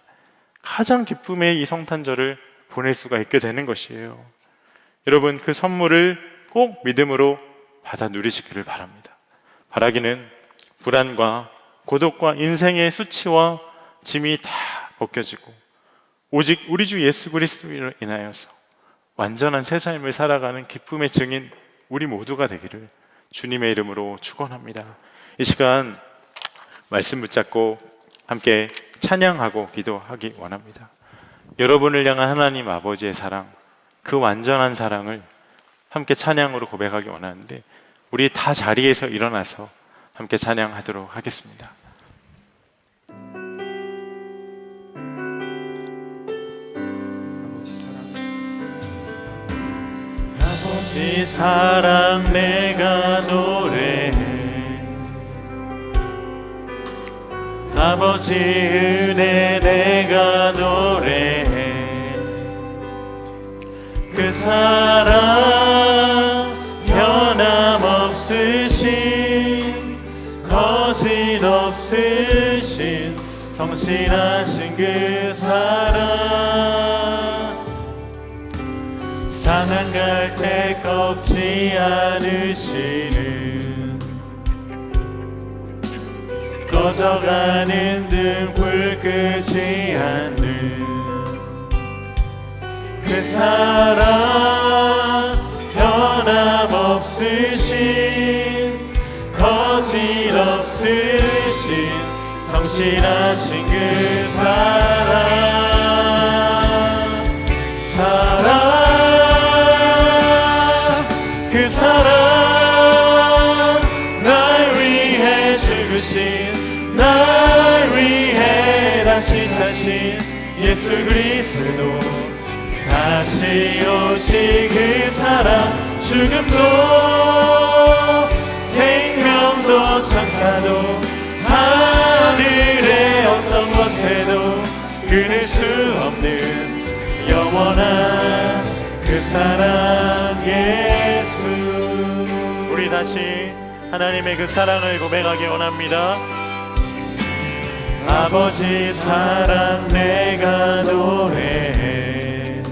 가장 기쁨의 이 성탄절을 보낼 수가 있게 되는 것이에요. 여러분, 그 선물을 꼭 믿음으로 받아 누리시기를 바랍니다. 바라기는 불안과 고독과 인생의 수치와 짐이 다 벗겨지고 오직 우리 주 예수 그리스도로 인하여서 완전한 새 삶을 살아가는 기쁨의 증인 우리 모두가 되기를 주님의 이름으로 축원합니다. 이 시간 말씀 붙잡고 함께 찬양하고 기도하기 원합니다. 여러분을 향한 하나님 아버지의 사랑, 그 완전한 사랑을 함께 찬양으로 고백하기 원하는데 우리 다 자리에서 일어나서 함께 찬양하도록 하겠습니다. 아버지 사랑 내가 노래해 아버지 은혜 내가 노래해 그 사랑 변함없으신 거짓없으신 성실하신 그 사랑 사랑 갈 때 꺾지 않으시는 꺼져가는 등불 끄지 않는 그 사랑 변함없으신 거짓없으신 성실하신 그 사랑 그 사랑 날 위해 죽으신 날 위해 다시 사신 예수 그리스도 다시 오실 그 사랑 죽음도 생명도 천사도 하늘의 어떤 것에도 끊을 수 없는 영원한 그 사랑 예수 우리 다시 하나님의 그 사랑을 고백하기 원합니다. 아버지 사랑 내가 노래해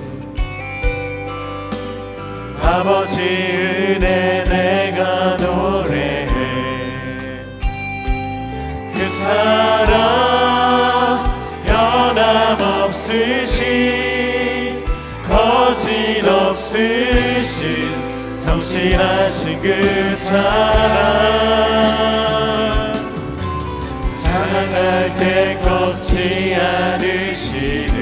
아버지 은혜 내가 노래해 그 사랑 변함없으신 거짓없으신 성실하신 그 사랑 사랑할 때 꺾지 않으시는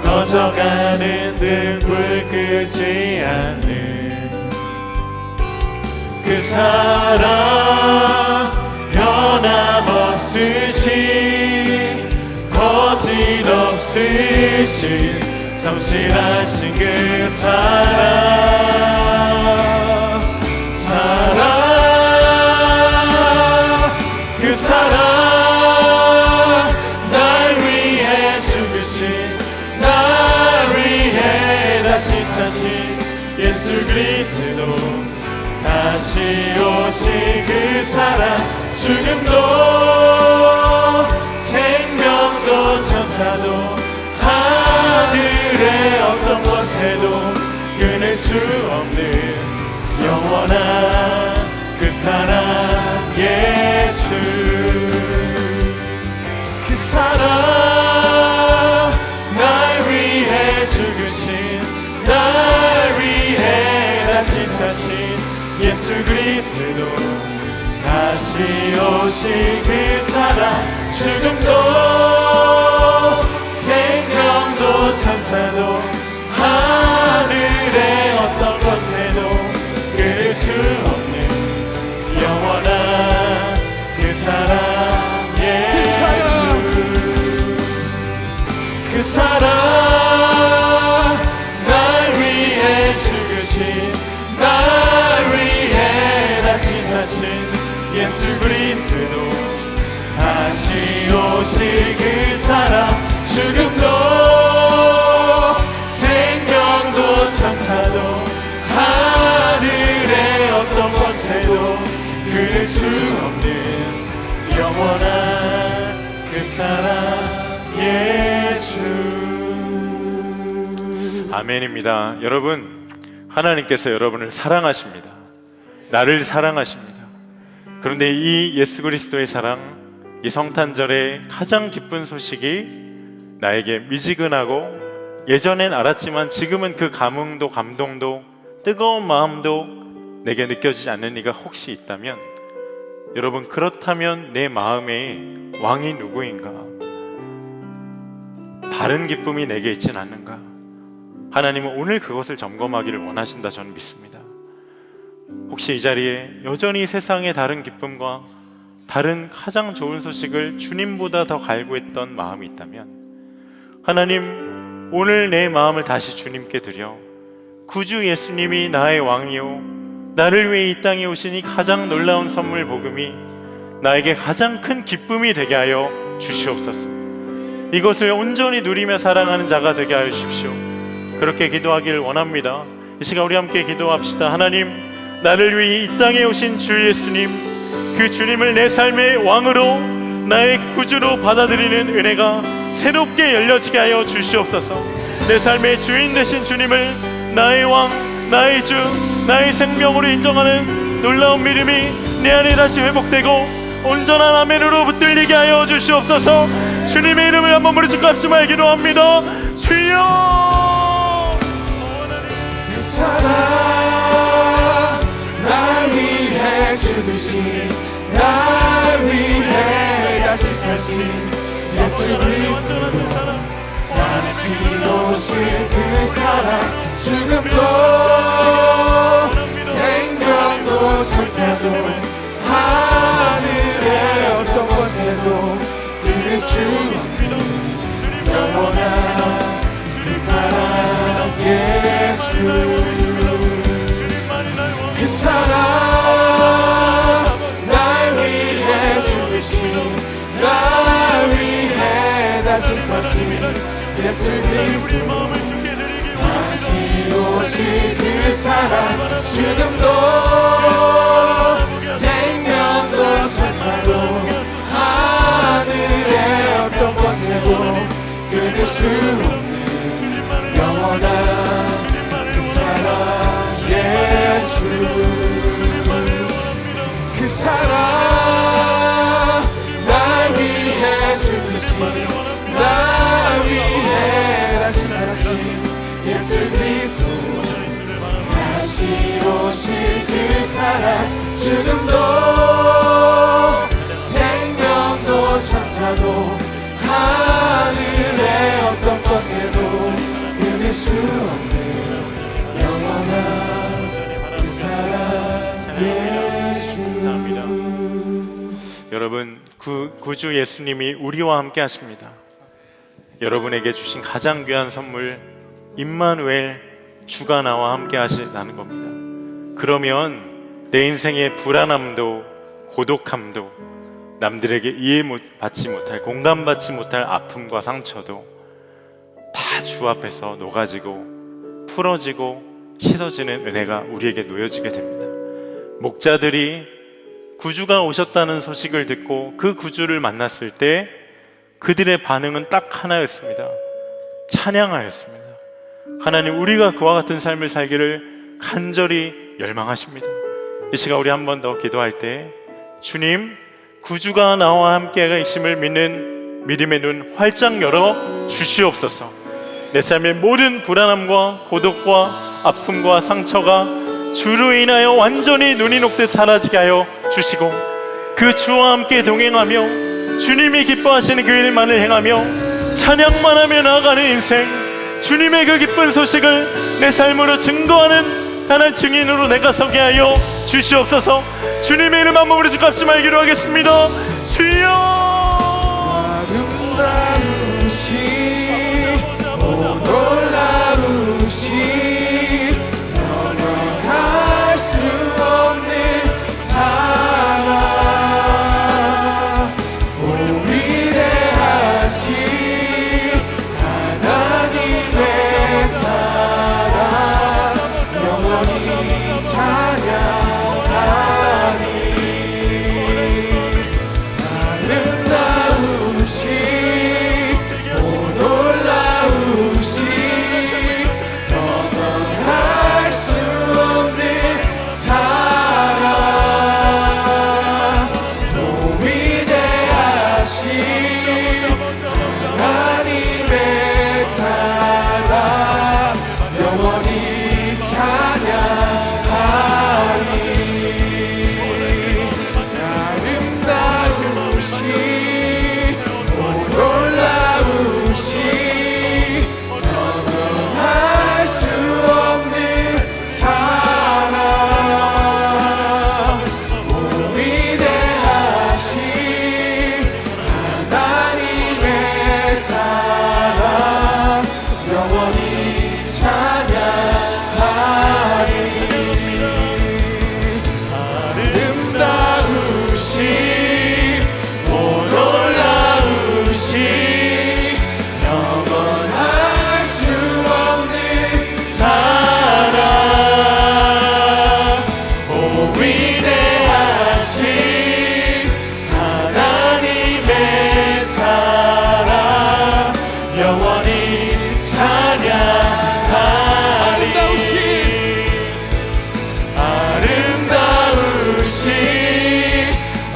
꺼져가는 등불 끄지 않는 그 사랑 변함없으신 거짓없으신 성실하신 그 사랑 그 사랑 날 위해 죽으신 날 위해 다시 사신 예수 그리스도 다시 오실 그 사랑 죽음도 생명도 천사도 하늘의 어떤 것에도 끊을 수 없는 영원한 그 사랑 예수 그 사랑 날 위해 죽으신 죽으신 날 위해 다시 사신 예수 그리스도 다시 오실 그 사랑 죽음도 생명도 천사도 하늘의 어떤 권세도 끊을 수 없는 영원한 그 사랑 예수 그 사랑 날 위해 죽으신 날 위해 다시 사신 예수 그리스도 다시 오실 그 사랑 죽음도 생명도 천사도 하늘의 어떤 권세도 끊을 수 없는 영원한 그 사랑 예수. 아멘입니다. 여러분, 하나님께서 여러분을 사랑하십니다. 나를 사랑하십니다. 그런데 이 예수 그리스도의 사랑, 이 성탄절의 가장 기쁜 소식이 나에게 미지근하고 예전엔 알았지만 지금은 그 감흥도 감동도 뜨거운 마음도 내게 느껴지지 않는 이가 혹시 있다면, 여러분, 그렇다면 내 마음에 왕이 누구인가? 다른 기쁨이 내게 있진 않는가? 하나님은 오늘 그것을 점검하기를 원하신다 저는 믿습니다. 혹시 이 자리에 여전히 세상의 다른 기쁨과 다른 가장 좋은 소식을 주님보다 더 갈구했던 마음이 있다면, 하나님, 오늘 내 마음을 다시 주님께 드려 구주 예수님이 나의 왕이요 나를 위해 이 땅에 오시니 가장 놀라운 선물 복음이 나에게 가장 큰 기쁨이 되게 하여 주시옵소서. 이것을 온전히 누리며 사랑하는 자가 되게 하여 주십시오. 그렇게 기도하기를 원합니다. 이 시간 우리 함께 기도합시다. 하나님, 나를 위해 이 땅에 오신 주 예수님, 그 주님을 내 삶의 왕으로 나의 구주로 받아들이는 은혜가 새롭게 열려지게 하여 주시옵소서. 내 삶의 주인 되신 주님을 나의 왕, 나의 주, 나의 생명으로 인정하는 놀라운 믿음이 내 안에 다시 회복되고 온전한 아멘으로 붙들리게 하여 주시옵소서. 주님의 이름을 한번 부르짖고 합심하여 기도합니다. 주여! 그 사랑 날 위해 죽으신 날 위해 다시 사신 예수 그리스도 다시 오실 그 사랑 죽음도 생명도 천사도 하늘의 어떤 권세도 끊을 수 없는 영원한 그 사랑 예수 그 사랑 날 위해 죽으신 날 위해 다시 사신 예수 그리스도 다시 오실 그 사랑 죽음도 생명도 천사도 하늘의 어떤 권세도 끊을 수 없는 영원한 그 사랑 예수 그 사랑 날 위해 죽으신 날 위해 다시 사신 예수 그리스도 다시 오실 그 사랑 죽음도 생명도 천사도 하늘의 어떤 권세도 끊을 수 없는 영원한 그 사랑 예수. 감사합니다. 여러분, 구주 예수님이 우리와 함께 하십니다. 여러분에게 주신 가장 귀한 선물 임마누엘, 주가 나와 함께 하시다는 겁니다. 그러면 내 인생의 불안함도 고독함도 남들에게 이해받지 못할, 공감받지 못할 아픔과 상처도 다 주 앞에서 녹아지고 풀어지고 씻어지는 은혜가 우리에게 놓여지게 됩니다. 목자들이 구주가 오셨다는 소식을 듣고 그 구주를 만났을 때 그들의 반응은 딱 하나였습니다. 찬양하였습니다. 하나님, 우리가 그와 같은 삶을 살기를 간절히 열망하십니다. 이 시간 우리 한 번 더 기도할 때, 주님, 구주가 나와 함께 계심을 믿는 믿음의 눈 활짝 열어 주시옵소서. 내 삶의 모든 불안함과 고독과 아픔과 상처가 주로 인하여 완전히 눈이 녹듯 사라지게 하여 주시고, 그 주와 함께 동행하며 주님이 기뻐하시는 그 일만을 행하며 찬양만 하며 나아가는 인생, 주님의 그 기쁜 소식을 내 삶으로 증거하는 가난 증인으로 내가 서게 하여 주시옵소서. 주님의 이름 한 몸으로 값지 말기로 하겠습니다. 주여. 아름다우시 오 놀라우시 영원할 수 없는 사랑 오 위대하신 하나님의 사랑 영원히 찬양하리. 아름다우시 오 놀라우시 영원할 수 없는 사랑 오 위대하신 하나님의 사랑 영원히 찬양하리. 아름다우시 오 놀라우시 영원할 수 없는 사랑 오 위대하신 하나님의 사랑 영원히 찬양하리. 아름다우시 오 놀라우시 영원할 수 없는 사랑 오 위대하신 하나님의 사랑 영원히 찬양하리. 아름다우시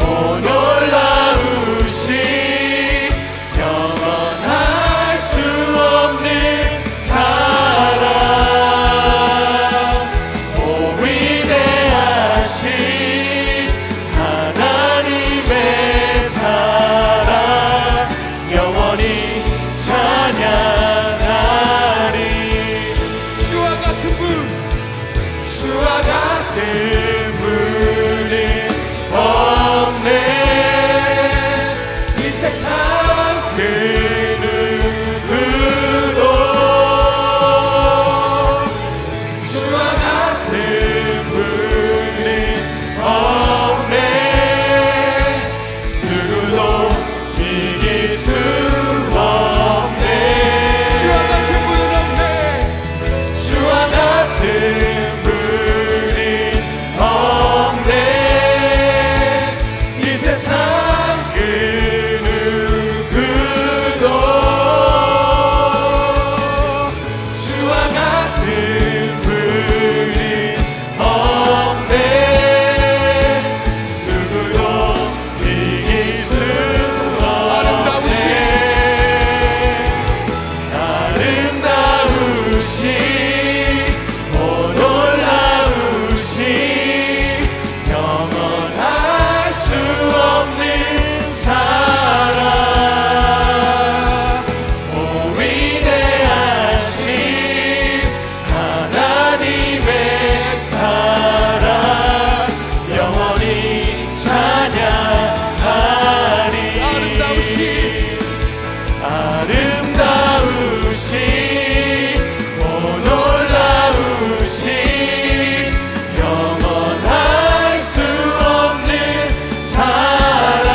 오 놀라우시 영원할 수 없는 사랑 오 위대하신 하나님의 사랑 영원히 찬양하리. 주와 같은 분, 주와 같은 분은 없네. 이 세상 그 누구도 주와 같은 분은 없네. 누구도 이길 수 없네. 주와 같은 분은 없네. 주와 같은 분이 없네. 이 세상 그 누구도 주와 같은 분이 없네. 누구도 이길 수 없네. 아름다우시 오 놀라우시 영원할 수 없는 사랑 오 위대하신 하나님의 사랑 영원히 찬양하리. 아름다우시 오 놀라우시 영원할 수 없는 사랑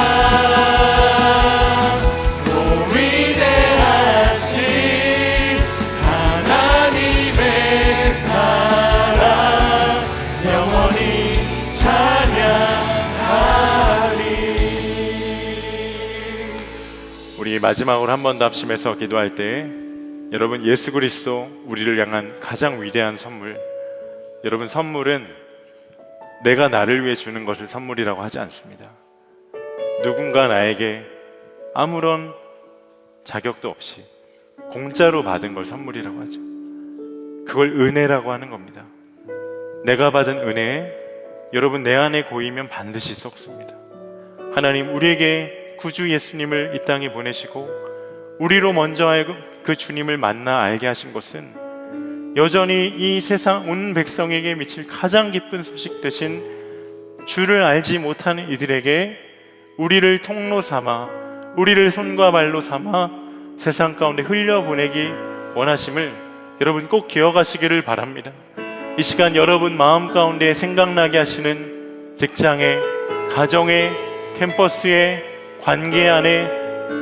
오 위대하신 하나님의 사랑 영원히 찬양하리. 우리 마지막으로 한 번 더 합심해서 기도할 때, 여러분, 예수 그리스도 우리를 향한 가장 위대한 선물, 여러분, 선물은 내가 나를 위해 주는 것을 선물이라고 하지 않습니다. 누군가 나에게 아무런 자격도 없이 공짜로 받은 걸 선물이라고 하죠. 그걸 은혜라고 하는 겁니다. 내가 받은 은혜에 여러분 내 안에 고이면 반드시 썩습니다. 하나님 우리에게 구주 예수님을 이 땅에 보내시고 우리로 먼저 하여금 그 주님을 만나 알게 하신 것은 여전히 이 세상 온 백성에게 미칠 가장 기쁜 소식 대신 주를 알지 못하는 이들에게 우리를 통로 삼아 우리를 손과 발로 삼아 세상 가운데 흘려보내기 원하심을 여러분 꼭 기억하시기를 바랍니다. 이 시간 여러분 마음 가운데 생각나게 하시는 직장에, 가정에, 캠퍼스에, 관계 안에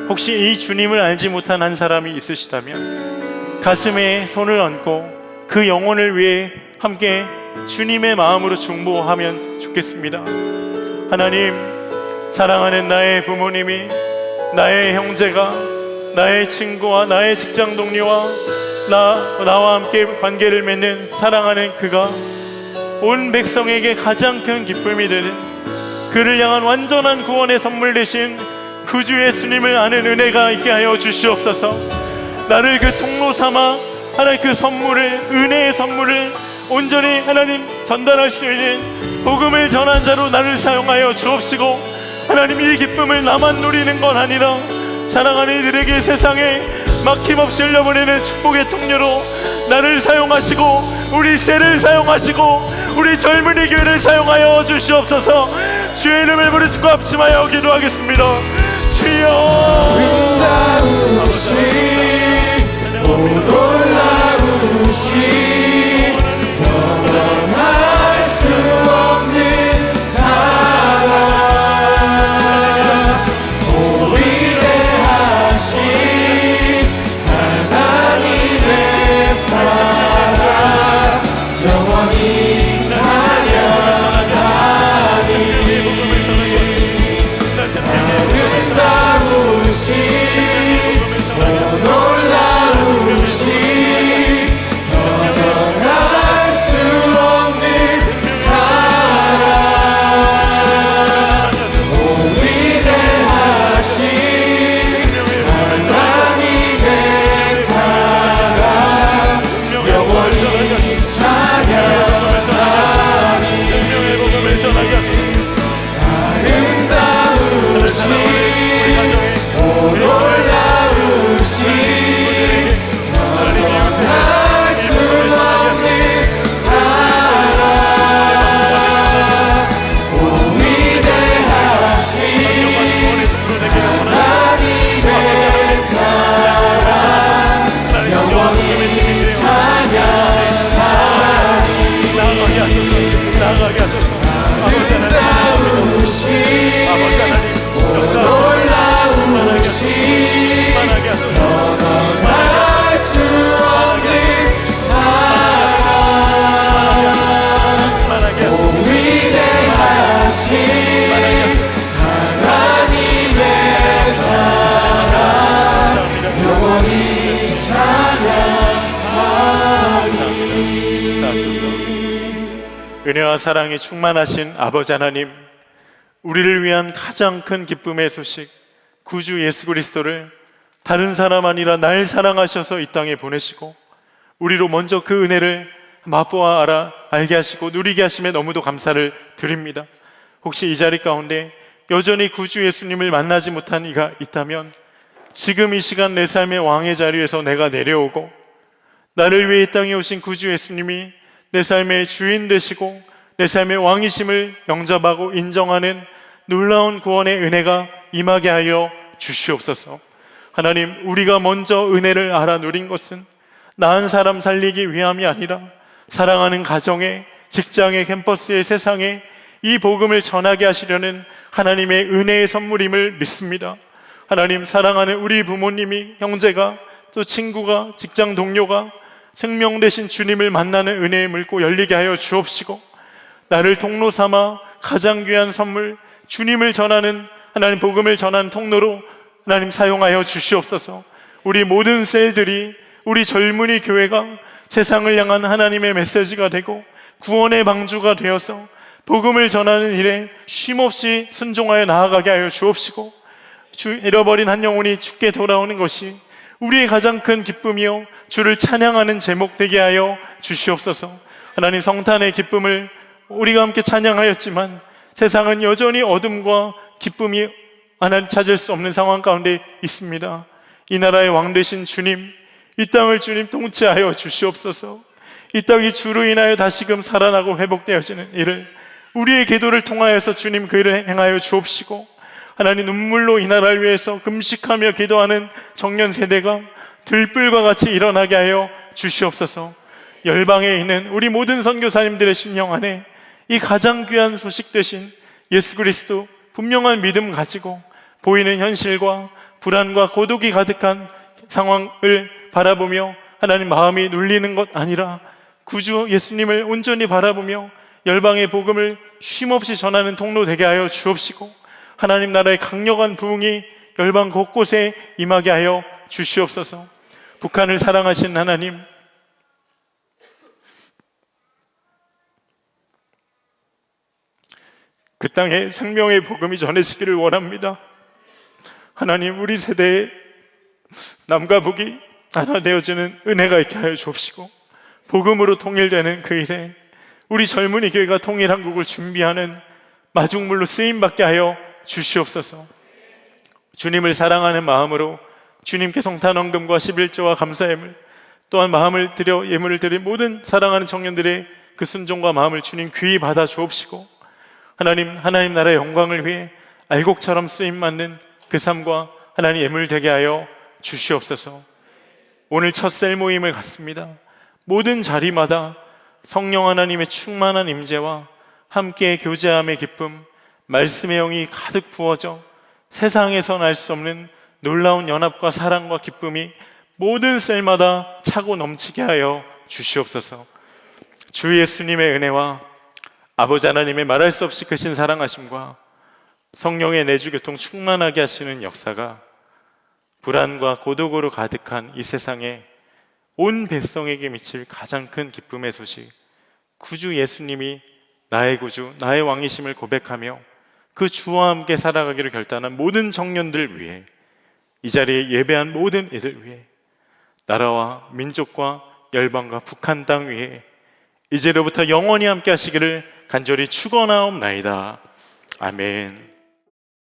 혹시 이 주님을 알지 못한 한 사람이 있으시다면 가슴에 손을 얹고 그 영혼을 위해 함께 주님의 마음으로 중보하면 좋겠습니다. 하나님, 사랑하는 나의 부모님이, 나의 형제가, 나의 친구와 나의 직장 동료와 나와 함께 관계를 맺는 사랑하는 그가 온 백성에게 가장 큰 기쁨이 되는 그를 향한 완전한 구원의 선물 되신 구주 예수님을 아는 은혜가 있게 하여 주시옵소서. 나를 그 통로 삼아 하나님 그 선물을, 은혜의 선물을 온전히 하나님 전달할 수 있는 복음을 전한 자로 나를 사용하여 주옵시고, 하나님 이 기쁨을 나만 누리는 건 아니라 사랑하는 이들에게 세상에 막힘없이 흘려보내는 축복의 통로로 나를 사용하시고 우리 세를 사용하시고 우리 젊은이 교회를 사용하여 주시옵소서. 주의 이름을 부르짖고 합심하여 기도하겠습니다. 주여, 아름다우신 놀라우신 변할 수 없는 사랑, 오 위대하신 하나님의 사랑, 영원히 찬양하니. 아름다우신 놀라우신 변할 수 없는 사랑, 오 위대하신 하나님의 사랑, 영원히 찬양하니. 아름다우신 놀라우신 변할 수 없는 사랑, 오 위대하신 하나님의 사랑, 영원히 찬양하니. 아름다우신 놀라우신 변할 수 없는 사랑, 오 위대하신 하나님의 사랑, 영원히 찬양하니. 은혜와 사랑이 충만하신 아버지 하나님, 우리를 위한 가장 큰 기쁨의 소식 구주 예수 그리스도를 다른 사람 아니라 날 사랑하셔서 이 땅에 보내시고 우리로 먼저 그 은혜를 맛보아 알게 하시고 누리게 하심에 너무도 감사를 드립니다. 혹시 이 자리 가운데 여전히 구주 예수님을 만나지 못한 이가 있다면 지금 이 시간 내 삶의 왕의 자리에서 내가 내려오고 나를 위해 이 땅에 오신 구주 예수님이 내 삶의 주인 되시고 내 삶의 왕이심을 영접하고 인정하는 놀라운 구원의 은혜가 임하게 하여 주시옵소서. 하나님, 우리가 먼저 은혜를 알아 누린 것은 나은 사람 살리기 위함이 아니라 사랑하는 가정에, 직장에, 캠퍼스에, 세상에 이 복음을 전하게 하시려는 하나님의 은혜의 선물임을 믿습니다. 하나님, 사랑하는 우리 부모님이, 형제가, 또 친구가, 직장 동료가 생명 되신 주님을 만나는 은혜의 물고 열리게 하여 주옵시고, 나를 통로 삼아 가장 귀한 선물 주님을 전하는 하나님 복음을 전하는 통로로 하나님 사용하여 주시옵소서. 우리 모든 셀들이, 우리 젊은이 교회가 세상을 향한 하나님의 메시지가 되고 구원의 방주가 되어서 복음을 전하는 일에 쉼없이 순종하여 나아가게 하여 주옵시고, 잃어버린 한 영혼이 주께 돌아오는 것이 우리의 가장 큰 기쁨이요 주를 찬양하는 제목 되게 하여 주시옵소서. 하나님, 성탄의 기쁨을 우리가 함께 찬양하였지만 세상은 여전히 어둠과 기쁨이 하나님 찾을 수 없는 상황 가운데 있습니다. 이 나라의 왕 되신 주님, 이 땅을 주님 통치하여 주시옵소서. 이 땅이 주로 인하여 다시금 살아나고 회복되어지는 일을 우리의 기도를 통하여서 주님 그 일을 행하여 주옵시고, 하나님, 눈물로 이 나라를 위해서 금식하며 기도하는 청년 세대가 들불과 같이 일어나게 하여 주시옵소서. 열방에 있는 우리 모든 선교사님들의 심령 안에 이 가장 귀한 소식 되신 예수 그리스도 분명한 믿음 가지고 보이는 현실과 불안과 고독이 가득한 상황을 바라보며 하나님 마음이 눌리는 것 아니라 구주 예수님을 온전히 바라보며 열방의 복음을 쉼없이 전하는 통로 되게 하여 주옵시고, 하나님 나라의 강력한 부흥이 열방 곳곳에 임하게 하여 주시옵소서. 북한을 사랑하신 하나님, 그 땅에 생명의 복음이 전해지기를 원합니다. 하나님, 우리 세대에 남과 북이 하나 되어지는 은혜가 있게 하여 주옵시고, 복음으로 통일되는 그 일에 우리 젊은이 교회가 통일한국을 준비하는 마중물로 쓰임받게 하여 주시옵소서. 주님을 사랑하는 마음으로 주님께 성탄원금과 11조와 감사예물, 또한 마음을 들여 예물을 드린 모든 사랑하는 청년들의 그 순종과 마음을 주님 귀히 받아 주옵시고, 하나님 나라의 영광을 위해 알곡처럼 쓰임받는 그 삶과 하나님 예물 되게 하여 주시옵소서. 오늘 첫 셀 모임을 갖습니다. 모든 자리마다 성령 하나님의 충만한 임재와 함께 교제함의 기쁨, 말씀의 영이 가득 부어져 세상에서 날 수 없는 놀라운 연합과 사랑과 기쁨이 모든 셀마다 차고 넘치게 하여 주시옵소서. 주 예수님의 은혜와 아버지 하나님의 말할 수 없이 크신 사랑하심과 성령의 내주교통 충만하게 하시는 역사가 불안과 고독으로 가득한 이 세상에 온 백성에게 미칠 가장 큰 기쁨의 소식, 구주 예수님이 나의 구주, 나의 왕이심을 고백하며 그 주와 함께 살아가기를 결단한 모든 청년들 위해, 이 자리에 예배한 모든 이들 위해, 나라와 민족과 열방과 북한 땅 위에 이제로부터 영원히 함께 하시기를 간절히 축원하옵나이다. 아멘.